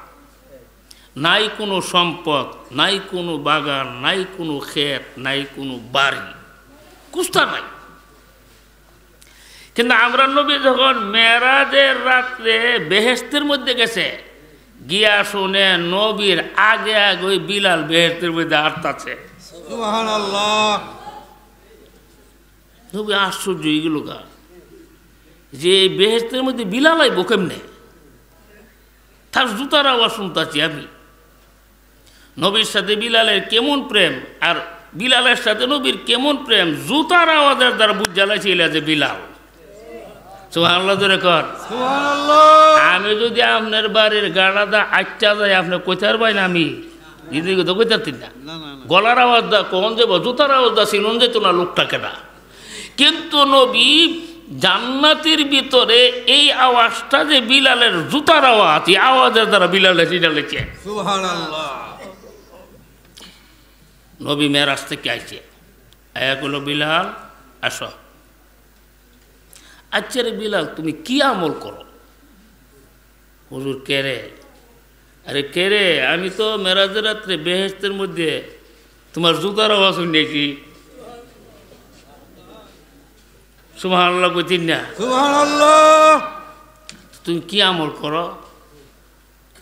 নাই কোনো সম্পদ, নাই কোনো বাগান, নাই কোনো ক্ষেত, নাই কোনো বাড়ি, কুস্তা নাই। কিন্তু আমরা নবী যখন মেরাজের রাত্রে বেহেশতের মধ্যে গেছে, গিয়া শুনে নবীর আগে আগে ওই বিলাল বেহেশতের মধ্যে আটতাছে। সুবহানাল্লাহ। নবী আশ্চর্য এগুলো গা, যে বেহেশতের মধ্যে বিলাল আইব কেমনে? তার জুতার আওয়াজ শুনতাছি আমি। নবীর সাথে বিলালের কেমন প্রেম, আর বিলালের সাথে নবীর কেমন প্রেম, জুতার আওয়াজের দ্বারা বুঝালাইছিল যে বিলাল। সুবহানাল্লাহ জোরে কর। সুবহানাল্লাহ। আমি যদি আপনার বাড়ির গাড়াদা আচ্ছা যায়, আপনি কইতার পাই না, আমি দিদি তো কইতারতেন না। গলার আওয়াজ দা কখন যাব, জুতার আওয়াজ দা চিনুন যেত না লোকটা কেনা। কিন্তু নবী জান্নাতের ভিতরে এই আওয়াজটা যে বিলালের জুতার আওয়াজ, এই আওয়াজের দ্বারা বিলালের চিনালেছে। সুবহানাল্লাহ। নবী মেরাজ থেকে আইছে, আয়া কইল বিলাল আসো। আচ্ছা রে বিলাল, তুমি কি আমল করো? হুজুর কে রে? আরে কে রে, আমি তো মেরাজের রাত্রে বেহেশতের মধ্যে তোমার জুতার আওয়াজ শুনেছি। সুবহানাল্লাহ কইতিন না? সুবহানাল্লাহ। তুমি কি আমল করো?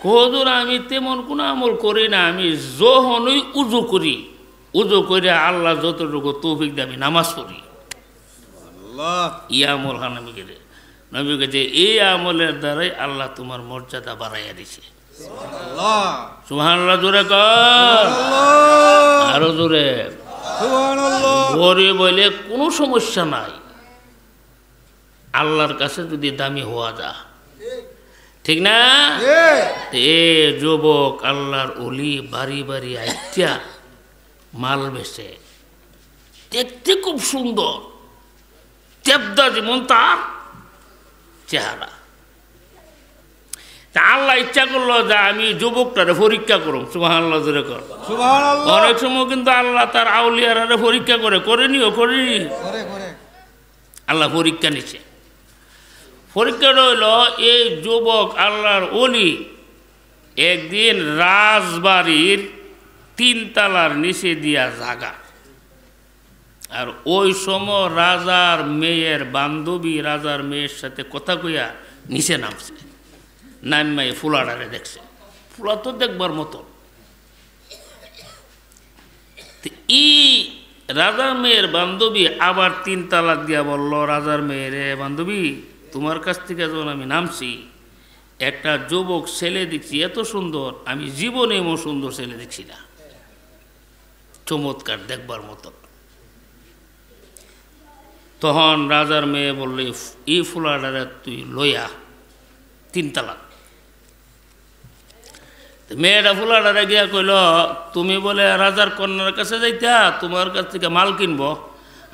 হুজুর আমি তেমন কোনো আমল করি না, আমি যখনই উজু করি, উজু করে আল্লাহ যতটুকু তৌফিক দিয়ে আমি নামাজ পড়ি। ই আমল হা নবী গেলে, নবী গেছে এই আমলের দ্বারাই আল্লাহ তোমার মর্যাদা বাড়াইয়া দিছে। সুবহানাল্লাহ জোরে কর, আরো জোরে। গরিব বলে কোনো সমস্যা নাই, আল্লাহর কাছে যদি দামি হওয়া যা, ঠিক না? এ যুবক আল্লাহর ওলি বাড়ি বাড়ি আইটা মাল বেচে, দেখতে খুব সুন্দর, তেবদা যেমন তার চেহারা। তা আল্লাহ ইচ্ছা করলো যে আমি যুবকটারে পরীক্ষা করুম। সুবহানাল্লাহ জোরে কর। অনেক সময় কিন্তু আল্লাহ তার আউলিয়ারে পরীক্ষা করেনিও করেনি, আল্লাহ পরীক্ষা নিছে। পরীক্ষা রইল এই যুবক আল্লাহর ওলি একদিন রাজবাড়ির 3 তলার নিচে দিয়া জাগা, আর ওই সময় রাজার মেয়ের বান্ধবী রাজার মেয়ের সাথে কথা কইয়া নিচে নামছে। নামাই ফুলাডারে দেখছে, ফুলা তো দেখবার মতো। ই রাজার মেয়ের বান্ধবী আবার 3 তালাক দিয়া বলল, রাজার মেয়ের বান্ধবী, তোমার কাছ থেকে যখন আমি নামছি একটা যুবক ছেলে দেখছি এত সুন্দর, আমি জীবনে এমন সুন্দর ছেলে দেখছি না, চমৎকার দেখবার মতো। তখন রাজার মেয়ে বললে, এই ফুলাডারে তুই লইয়া 3 তালাক। মেয়েটা ফুলাডারে গিয়া কইল, তুমি বলে রাজার কন্যার কাছে যাইতা, তোমার কাছ থেকে মাল কিনবো।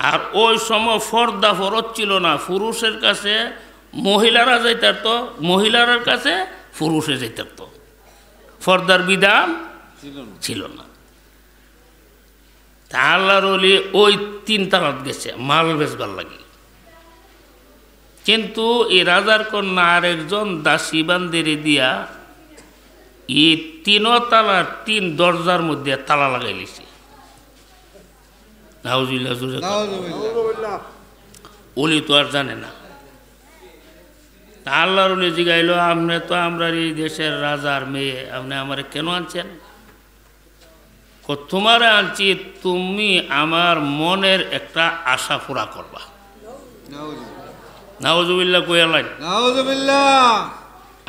আর ওই সময় ফর্দা ফরজ ছিল না, পুরুষের কাছে মহিলারা যাইতার, তো মহিলার কাছে পুরুষে যাইতার, তো ফর্দার বিধান ছিল না। আল্লাহর ওলি ওই 3 তালাক গেছে মাল বেচবার লাগে। কিন্তু এই রাজার কন্যা আরেকজন দাসী বান্দিরে দিয়া এই 3 তালার 3 দরজার মধ্যে তালা লাগাই লিছে। নাউজুবিল্লাহ জোরে কর। ওলি তো আর জানে না। আল্লাহর ওলি জিগাইল, আপনি তো আমরা এই দেশের রাজার মেয়ে, আপনি আমার কেন আনছেন? তোমারে আনছি তুমি আমার মনের একটা আশা পুরা করবা। নাউজুবিল্লাহ কইয়ালেন।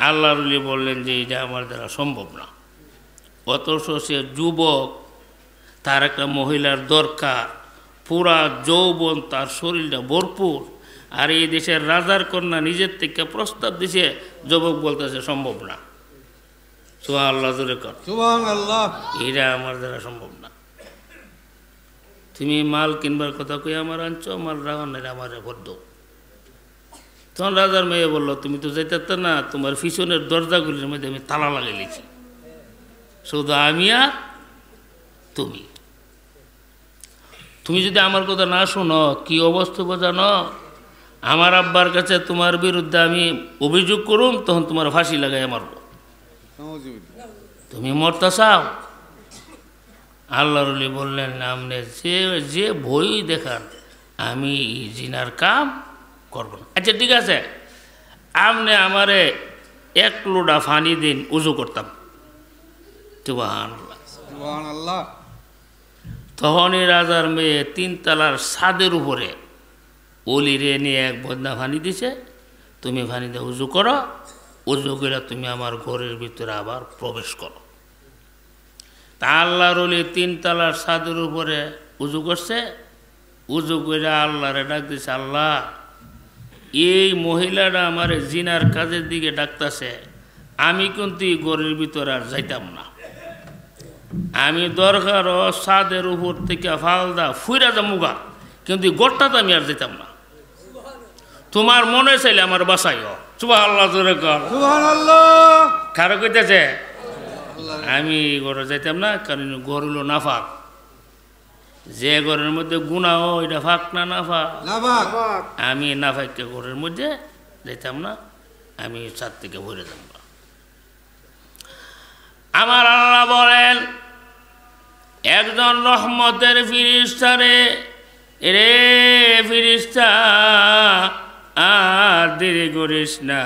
আল্লাহর ওলি বললেন যে এটা আমার দ্বারা সম্ভব না। অথচ সে যুবক, তার একটা মহিলার দরকার, পুরা যৌবন, তার শরীরটা ভরপুর, আর এই দেশের রাজার কন্যা নিজের থেকে প্রস্তাব দিছে, যুবক বলতেছে সম্ভব না। সুবহানাল্লাহ জোরে কর। সুবহানাল্লাহ। এটা আমার দ্বারা সম্ভব না। তুমি মাল কিনবার কথা কই আমার আনছো, মাল রাখনের আমার ভর দাও। তখন রাজার মেয়ে বলল, তুমি তো যাইতে না, তোমার পিছনের দরজাগুলির মধ্যে আমি তালা লাগাই লিছি, শুধু আমি আর তুমি। তুমি যদি আমার কথা না শোনো, কি অবস্থা বোঝানো, আমার আব্বার কাছে তোমার বিরুদ্ধে আমি অভিযোগ করুম, তখন তোমার ফাঁসি লাগাই মারব। তুমি মরতে চাও? আল্লাহর ওলি বললেন, আপনি যে ভয় দেখান আমি জিনার কাম করব না। আচ্ছা ঠিক আছে, আপনি আমারে 1 লোটা পানি দিন, উজু করতাম। সুবহানাল্লাহ সুবহানাল্লাহ। তখনই রাজার মেয়ে 3 তলার ছাদের উপরে অলিরে নিয়ে 1 বদনা পানি দিছে, তুমি পানি দিয়ে উজু করো, উজু করে তুমি আমার ঘরের ভিতরে আবার প্রবেশ করো। তা আল্লাহর ওলি 3 তলার ছাদের উপরে উজু করছে, উজু করে আল্লাহরে ডাক দিছে, আল্লাহ এই মহিলাটা আমার জিনার কাজের দিকে ডাকতেছে, আমি কিন্তু এই ঘরের ভিতরে আর যাইতাম না, আমি দরকার ছাদের উপর থেকে ফালদা ফুইরা যামুগা, কিন্তু গোটটাতে আমি আর যেতাম না, তোমার মনে চাইলে আমার বাসাইও। সুবহানাল্লাহ জোরে কর সুবহানাল্লাহ। কারো কইতেছে আমি ঘরে যাইতাম না, কারণ ঘর হলো নাফাক, যে ঘরের মধ্যে গুনাহ ওইটা ফাঁক না নাফাক, নাফাক। আমি নাফাককে ঘরের মধ্যে যাইতাম না, আমি ছাদ থেকে ভরে যাব না। আমার আল্লাহ বলেন, একজন রহমতের ফিরিস্তা রে ফিরিস্তা, আর দেরি করিস না,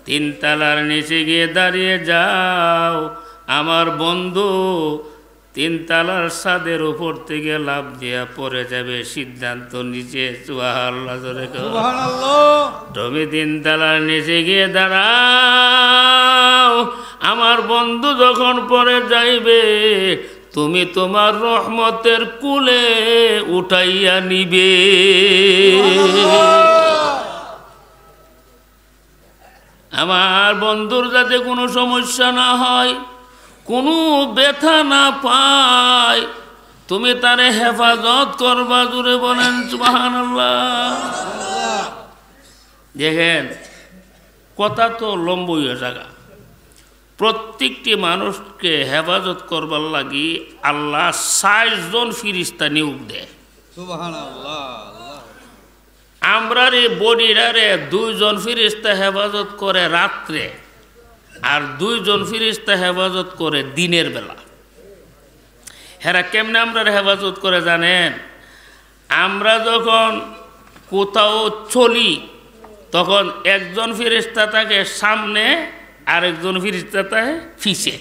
3 তলার নিচে গিয়ে দাঁড়িয়ে যাও, আমার বন্ধু 3 তলার ছাদের উপর থেকে লাফ দিয়া পড়ে যাবে, সিদ্ধান্ত নিচে। সুবহানাল্লাহ জোরে কর সুবহানাল্লাহ। তুমি 3 তলার নিচে গিয়ে দাঁড়াও, আমার বন্ধু যখন পড়ে যাইবে তুমি তোমার রহমতের কুলে উঠাইয়া নিবে। আমার বন্ধুর যাতে কোনো সমস্যা না হয়, কোনো ব্যথা না পায়, তুমি তারে হেফাজত করবা। জুড়ে বলেন সুবহানাল্লাহ। দেখেন কথা তো লম্বইয়া জায়গা, প্রত্যেকটি মানুষকে হেফাজত করবার লাগি আল্লাহ 60 জন ফিরিস্তা নিয়োগ দেয়। সুবহানাল্লাহ। আমরা রে বডিরারে 2 জন ফিরিস্তা হেফাজত করে রাত্রে, আর 2 জন ফিরিস্তা হেফাজত করে দিনের বেলা। হেরা কেমনে আমরা হেফাজত করে জানেন? আমরা যখন কোথাও চলি তখন একজন ফিরিস্তা থাকে সামনে, আরেকজন ফিরিস্তা থাকে পিছে।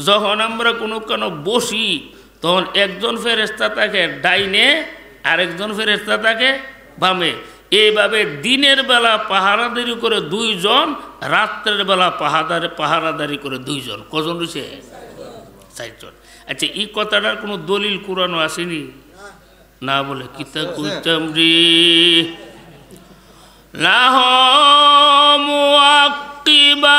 যখন আমরা কোনো বসি তখন একজন ফেরেশতা থাকে ডাইনে, আরেকজন ফেরেশতা থাকে বামে। এইভাবে দিনের বেলা পাহারাদারি করে 2 জন, রাত্রের বেলা পাহারাদারি করে 2 জন। কজন রয়েছে? 4 জন। আচ্ছা, এই কথাটার কোনো দলিল কুরআনও আসেনি না? বলে কিতাব কুতামরি লাহুম মুআক্কিবাতুম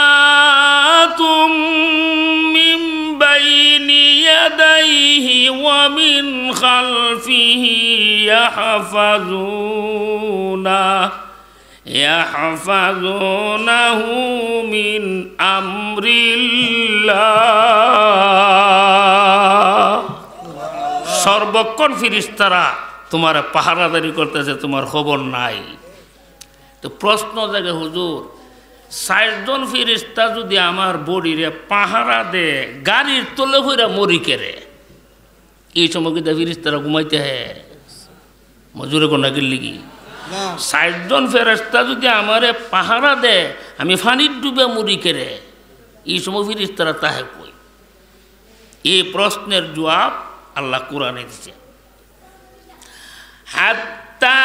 মিন বাইনি ইয়াদাইহি ওয়া মিন খালফিহি ইয়াহফাযুনাহু মিন আমরিল্লাহ। সর্বক্ষণ ফিরিস্তারা তোমার পাহারাদারি করতেছে, তোমার খবর নাই। তো প্রশ্ন জাগে, হুজুর 60 জন ফিরিস্তা যদি আমার বডিরে পাহারা দে, গাড়ির তলে হইরা মরি কেরে, এই সময় কিন্তু ফিরিস্তারা ঘুমাইতে হ্যাঁ মজুরে কোনা গেলি কি? 60 জন ফেরেশতা যদি আমারে পাহারা দে, আমি ফানির ডুবে মরি কেরে, এই সময় ফিরিস্তারা তাহে কই? এই প্রশ্নের জবাব আল্লাহ কোরআনে দিচ্ছে। হাত্তা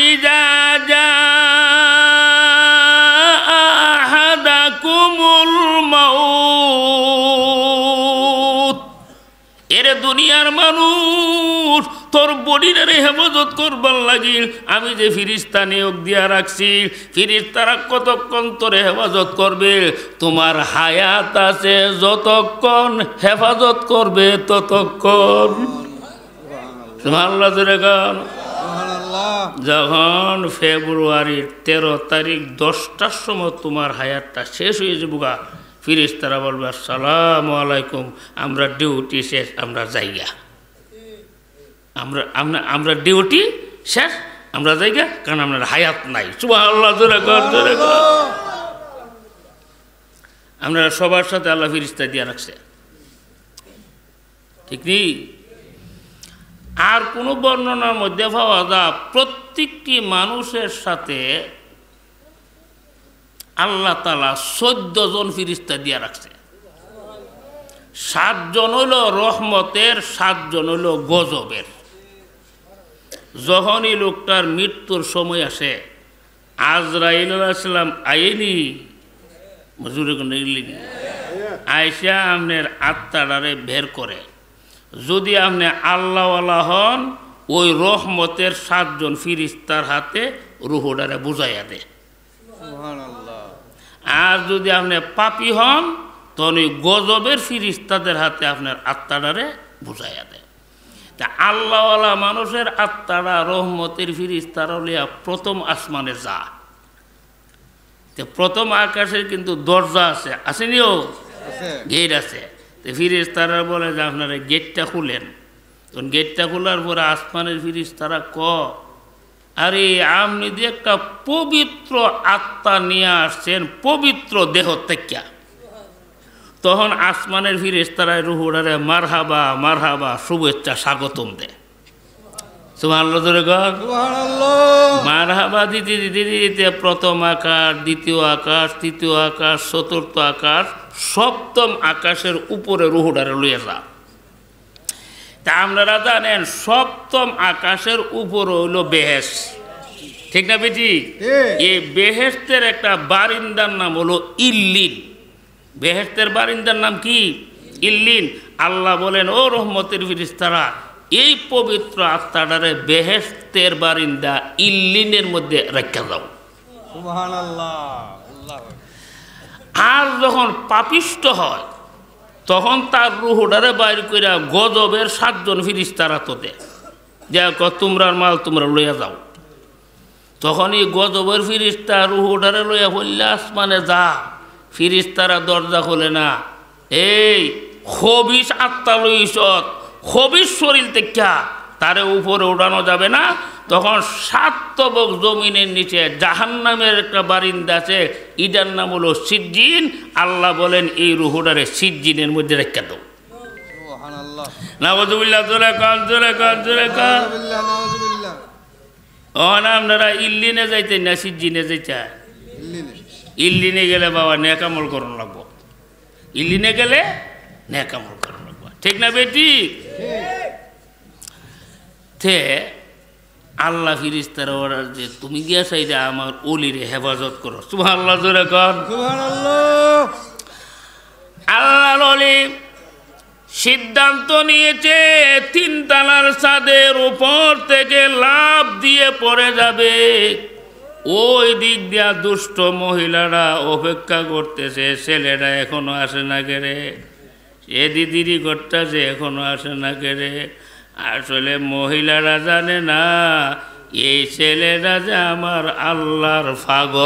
ইযা জাআ আহাদাকুমুল মাউত। এরে দুনিয়ার মানুষ, তোর বডিরে হেফাজত করবার লাগি আমি যে ফিরিস্তা নিয়োগ দিয়া রাখছি, ফিরিস্তারা কতক্ষণ তোরে হেফাজত করবে? তোমার হায়াত আছে যতক্ষণ, হেফাজত করবে ততক্ষণ। সুবহানাল্লাহ জোরে গান। যখন ফেব্রুয়ারির 13 তারিখ 10টার সময় তোমার হায়াতটা শেষ হয়ে যাবো, ফিরিস্তারা বলবে আসসালামু আলাইকুম, আমরা ডিউটি শেষ, আমরা যাইগা। আমরা ডিউটি শেষ, আমরা যাইগা, কারণ আপনার হায়াত নাই। সুবহানাল্লাহ জোরে কর, জোরে কর। আপনারা সবার সাথে আল্লাহ ফিরিস্তা দিয়ে রাখছে, ঠিক নেই? আর কোনো বর্ণনার মধ্যে পাওয়া যায় প্রত্যেকটি মানুষের সাথে আল্লাহ তাআলা 14 জন ফিরিস্তা দিয়ে রাখছে। 7 জন হইল রহমতের, 7 জন হইল গজবের। যখনই লোকটার মৃত্যুর সময় আসে, আজরাইল আলাইহিস সালাম আইনি মজুরে আয়সা আপনার আত্মাটারে বের করে। যদি আপনি আল্লাহওয়ালা হন, ওই রহমতের 7 জন ফিরিস্তার হাতে রুহটারে বুঝাইয়া দেয়। সুবহানাল্লাহ। আর যদি আপনি পাপী হন, তখন ওই গজবের ফিরিস্তাদের হাতে আপনার আত্মাটারে বুঝাইয়া দেয়। তা আল্লাহওয়ালা মানুষের আত্মারা রহমতের ফিরিস্তারা লিয়া প্রথম আসমানে যা। প্রথম আকাশের কিন্তু দরজা আছে, আসেনিও গেট আছে। তো ফিরিস্তারা বলে যে আপনারা গেটটা খুলেন। তখন গেটটা খোলার পরে আসমানের ফিরিস্তারা আরে আপনি যে একটা পবিত্র আত্মা নিয়ে আসছেন পবিত্র দেহ থেকে। তখন আসমানের ফিরিস্তারা রুহুডারে মারহাবা মারহাবা শুভেচ্ছা স্বাগতম দেয়। সুবহানাল্লাহ জোরে কর সুবহানাল্লাহ। মারহাবা দিতে দিতে দিতে প্রথম আকাশ, দ্বিতীয় আকাশ, তৃতীয় আকাশ, চতুর্থ আকাশ, সপ্তম আকাশের উপরে রুহুডারে লইয়া যা। তা আপনারা জানেন সপ্তম আকাশের উপরে হইল বেহেশত, ঠিক না বেটি? এই বেহেশতের একটা বারিন্দার নাম হলো ইল্লিন। বেহেশতের বারিন্দার নাম কি? ইল্লিন। আল্লাহ বলেন, ও রহমতের ফিরিস্তারা, এই পবিত্র আত্মাটারে বেহেশতের বারিন্দা ইল্লিনের মধ্যে রাখা দাও। সুবহানাল্লাহ। আল্লাহ। আর যখন পাপিষ্ট হয়, তখন তার রুহুডারে বাইর কইরা গজবের 7 জন ফিরিস্তারা তো দেয়, যা তোমরার মাল তোমরা লইয়া যাও। তখন এই গজবের ফিরিস্তা রুহুডারে লইয়া বললে আসমানে যা। ফিরিস্তারা দরজা খোলে না। এই খবিস আত্মা লইস, খবিস শরীর থেকে তারে উপরে উড়ানো যাবে না। তখন 7 তবক জমিনের নিচে জাহান্নামের একটা বারিন্দা আছে, ইটার নাম হলো সিজ্জিন। আল্লাহ বলেন, এই রুহুডারে সিজ্জিনের মধ্যে রেখে দাও। সুবহানাল্লাহ। নাউযুবিল্লাহ। জোরে কান, জোরে কান, জোরে কান। নাউযুবিল্লাহ, নাউযুবিল্লাহ। আপনারা ইল্লিনে যাইতেন না সিজ্জিনে যাইতে? ইল্লিনে। ইল্লিনে গেলে বাবা নেকামল করণ লাগবো। ইল্লিনে গেলে নেকামল করণ লাগবো, ঠিক না বেটি? তে আল্লাহ ফিরিস্তারা ওরা যে তুমি গিয়া চাইলে আমার অলিরে হেফাজত করো। সুবহানাল্লাহ জোরে কর সুবহানাল্লাহ। আল্লাহর অলি সিদ্ধান্ত নিয়েছে 3 তলার ছাদের উপর থেকে লাফ দিয়ে পড়ে যাবে। ওই দিক দিয়া দুষ্ট মহিলারা অপেক্ষা করতেছে, ছেলেরা এখনো আসে না কেরে, এ দিদিরি করতেছে এখনো আসে না কেরে। আসলে মহিলারা জানে না এই ছেলেরা যে আমার আল্লাহর পাগল।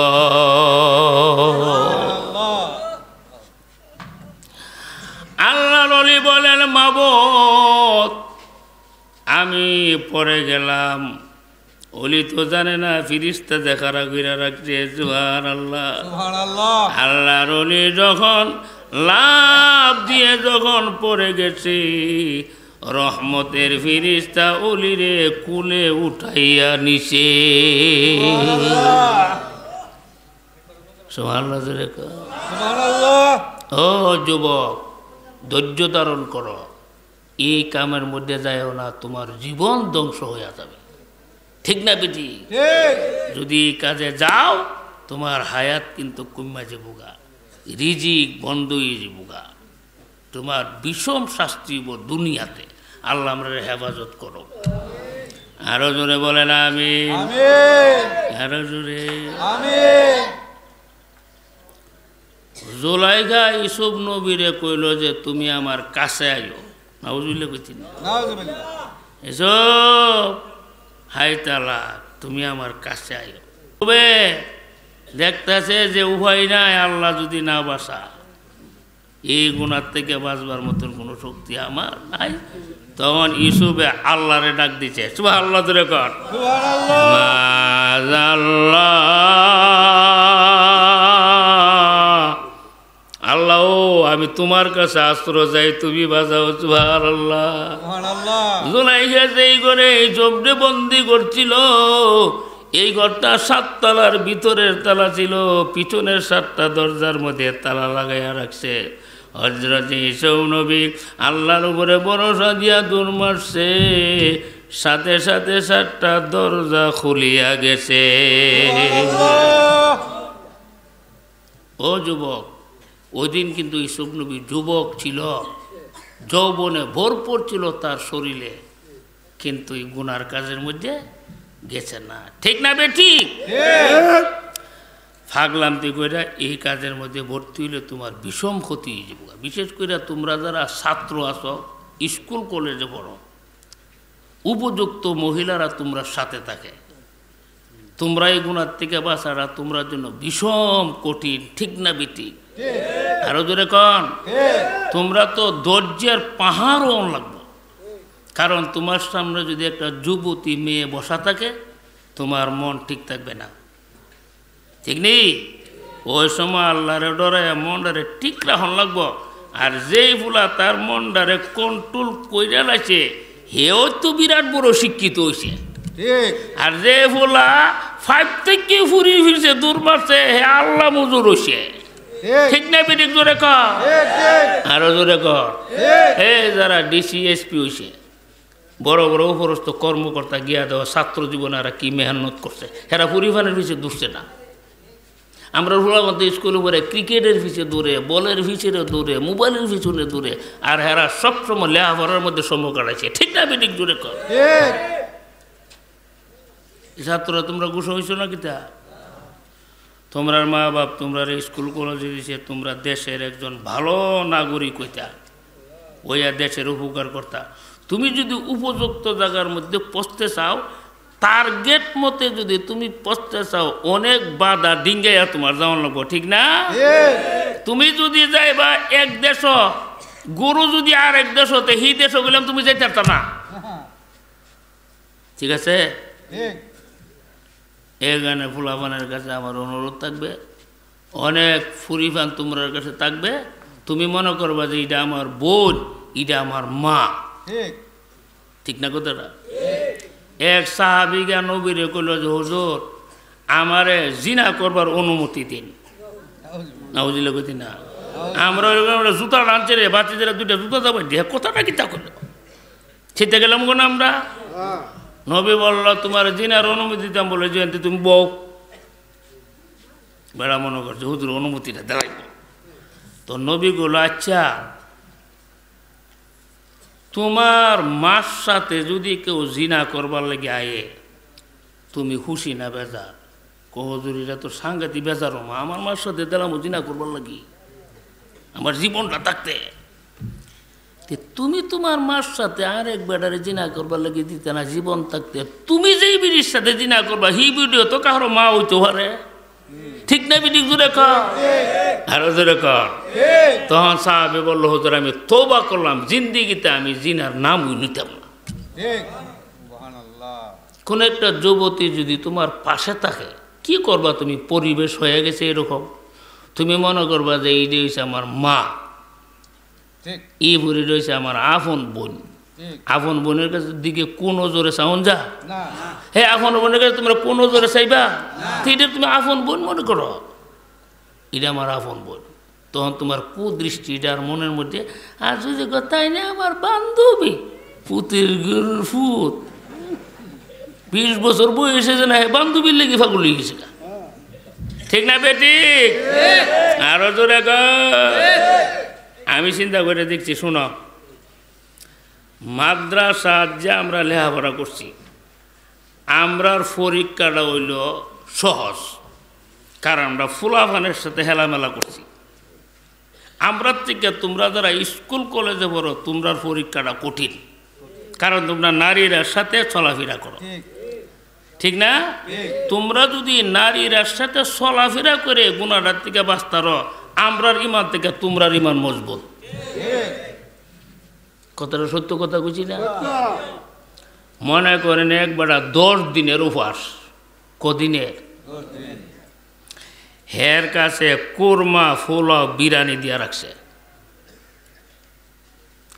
আল্লাহর ওলি বলেন, মাবুদ আমি পড়ে গেলাম। ওলি তো জানে না ফিরিস্তা দেখারা কইরা রাখছে। সুবহানাল্লাহ, সুবহানাল্লাহ। আল্লাহর ওলি যখন লাফ দিয়ে যখন পড়ে গেছে, রহমতের ফিরিস্তা ওলিরে কুলে উঠাইয়া নিছে। সুবহানাল্লাহ। সুবহানাল্লাহ। ও যুবক, ধৈর্য ধারণ করো, এই কামের মধ্যে যায়ও না, তোমার জীবন ধ্বংস হয়ে যাবে, ঠিক না বেটি? ঠিক। যদি এই কাজে যাও তোমার হায়াত কিন্তু কমে যাবুগা, রিজিক বন্ধ হয়ে যাবুগা, তোমার বিষম শাস্তি দুনিয়াতে। আল্লাহ আমরা হেফাজত করো। আরো জোরে বলেন আমিন। আমিন। আরো জোরে আমিন। জুলাইখা ইসুফ নবীরে কইল যে তুমি আমার কাছে আইও। নাউজুবিল্লাহ কইতেন, নাউযুবিল্লাহ। এসব হাই তালা তুমি আমার কাছে আইও। তবে দেখতেছে যে উভয় নাই, আল্লাহ যদি না বাসা, এই গুণার থেকে বাঁচবার মতন কোনো শক্তি আমার নাই। তখন ইসুফে আল্লাহরে ডাক দিছে। সুবহানাল্লাহ ধরে কর। আল্লাহ আমি তোমার কাছে আশ্রয় যাই, তুমি বাঁচাও সুবহানাল্লাহ। সুবহানাল্লাহ। জুলাইখা যেই ঘরে এই জবরে বন্দি করছিল, এই ঘরটা 7 তালার ভিতরের তালা ছিল, পিছনের 7টা দরজার মধ্যে তালা লাগাইয়া রাখছে। হযরত ঈসা নবী আল্লাহর উপরে ভরসা দিয়া দৌড় মারছে, সাথে সাথে 7টা দরজা খুলিয়া গেছে। ও যুবক, ওই দিন কিন্তু ঈসা নবী যুবক ছিল, যৌবনে ভরপুর ছিল তার শরীরে, কিন্তু এই গুনার কাজের মধ্যে গেছে না। ঠিক না বেটি? ফাগলামতি কইরা এই কাজের মধ্যে ভর্তি হইলে তোমার বিষম ক্ষতি হয়ে যাবে। বিশেষ করে তোমরা যারা ছাত্র আছো, স্কুল কলেজে পড়ো, উপযুক্ত মহিলারা তোমরা সাথে থাকে, তোমরা এই গুণার থেকে বাঁচারা তোমরা জন্য বিষম কঠিন। ঠিক না বেটি? আরো জোরে কন। তোমরা তো ধৈর্যের পাহাড়ও লাগবে, কারণ তোমার সামনে যদি একটা যুবতী মেয়ে বসা থাকে, তোমার মন ঠিক থাকবে না। ঠিক নেই? ওই সময় আল্লাহরে ডরায় মনটারে ঠিক রাখন লাগবো। আর যেই ফুলা তার মনটারে কন্ট্রোল কইরা লাইছে, হেও তো বিরাট বড় শিক্ষিত হয়েছে। আর যে ফুলা 5 থেকে ফুরি ফিরছে, দূর মারছে, হে আল্লাহ মজুর হয়েছে। ঠিক না বেটি? জোরে কর, আরো জোরে কর। হে যারা ডিসি এসপি হয়েছে, বড় বড় উপরস্থ কর্মকর্তা গিয়া দেওয়া ছাত্র জীবনে এরা কি মেহনত করছে, এরা পরিবারের পিছিয়ে দূরছে না। আমরা ভোলার মধ্যে স্কুলে পড়ে ক্রিকেটের পিছিয়ে দূরে, বলের পিছিয়ে দূরে, মোবাইলের পিছনে দূরে, আর এরা সবসময় লেখাপড়ার মধ্যে সময় কাটাইছে। ঠিক না বেটি? জোরে কর। ছাত্ররা তোমরা গুছ হয়েছো না কিতা? তোমরা মা বাপ তোমরা স্কুল কলেজে দিয়েছে, তোমরা দেশের একজন ভালো নাগরিক হইতা, ওইয়া দেশের উপকার করতা। তুমি যদি উপযুক্ত জায়গার মধ্যে পৌঁছতে চাও, টার্গেট মতে যদি তুমি পৌঁছতে চাও, অনেক বাধা ডিঙ্গাইয়া তোমার যাওয়ার লাগবো। ঠিক না? তুমি যদি যাইবা এক দেশ, গুরু যদি আর এক দেশ হতে, সেই দেশ বললাম তুমি যাইতে পারতা না। ঠিক আছে? এই গানে ফুলাফানের কাছে আমার অনুরোধ থাকবে, অনেক ফুরিফান তোমার কাছে থাকবে, তুমি মনে করবা যে এটা আমার বোন, এটা আমার মা। ঠিক না কথাটা? এক সাহাবিগা নবীরে কইল যে হুজুর আমারে জিনা করবার অনুমতি দিন। নাউজুবিল্লাহ কইতি না, আমরা জুতা টানছে রে, বাচ্চাদের 2টা জুতা যাবো, কথাটা কি তা করলো? ছিটে গেলাম কোন আমরা? নবী বলল তোমার জিনার অনুমতি দিতাম, বলে যে তুমি বউ। বেড়া মনে করছে হুজুর অনুমতিটা দেখাইব। তো নবী বলল আচ্ছা, তোমার মার সাথে যদি কেউ জিনা করবার লাগে আয়ে, তুমি খুশি না বেজার? হুজুর এটা তো সাংঘাতিক বেজার, মা আমার মার সাথে দিলাম জিনা করবার লাগি, আমার জীবনটা থাকতে। তুমি তোমার মার সাথে আরেক বেটারে জিনা করবার লাগে দিতে না জীবন থাকতে, তুমি যেই বিড়ির সাথে জিনা করবা হি ভিডিও তো কারো মা হইতে পারে। ঠিক না বিডি? জোরে কর, আরো জোরে কর। তখন সাহাবে বলল হুজুর আমি তওবা করলাম, জিন্দিগিতে আমি জিনার নামই নিতাম না। কোন একটা যুবতী যদি তোমার পাশে থাকে, কি করবা তুমি? পরিবেশ হয়ে গেছে এরকম, তুমি মনে করবা যে এই হচ্ছে আমার মা, এই বুড়ি রয়েছে আমার আপন বোন। আপন বোনের কাছে দিকে কোন জোরে চাউন যা? হ্যাঁ, আপন বোনের কাছে তোমরা কোন জোরে চাইবা? এটা তুমি আপন বোন মনে করো, এটা আমার আপন বোন। তখন তোমার কুদৃষ্টিটার মনের মধ্যে আর যদি তাই না আমার বান্ধবী, পুতের ফুত 20 বছর বয়সে যে না বান্ধবীর লেগে ফাগুল হয়ে গেছে। ঠিক না বেটি? আরো জোরে আমি চিন্তা করে দেখছি, শোনো, মাদ্রাসা যে আমরা লেখাপড়া করছি, আমরার পরীক্ষাটা হইল সহজ, কারণ আমরা ফুলাফানের সাথে হেলামেলা করছি। আমরা থেকে তোমরা যারা স্কুল কলেজে পড়ো, তোমরার পরীক্ষাটা কঠিন, কারণ তোমরা নারীরা সাথে চলাফেরা করো। ঠিক না? তোমরা যদি নারীরা সাথে চলাফেরা করে গুনাহটার থেকে বাঁচতারো, আমরার ইমান থেকে তোমরার ইমান মজবুত। কথাটা সত্য কথা বুঝি না? মনে করেন একবারে 10 দিনের উপবাস, কদিনের? হের কাছে কোরমা ফুলা বিরিয়ানি দিয়া রাখছে,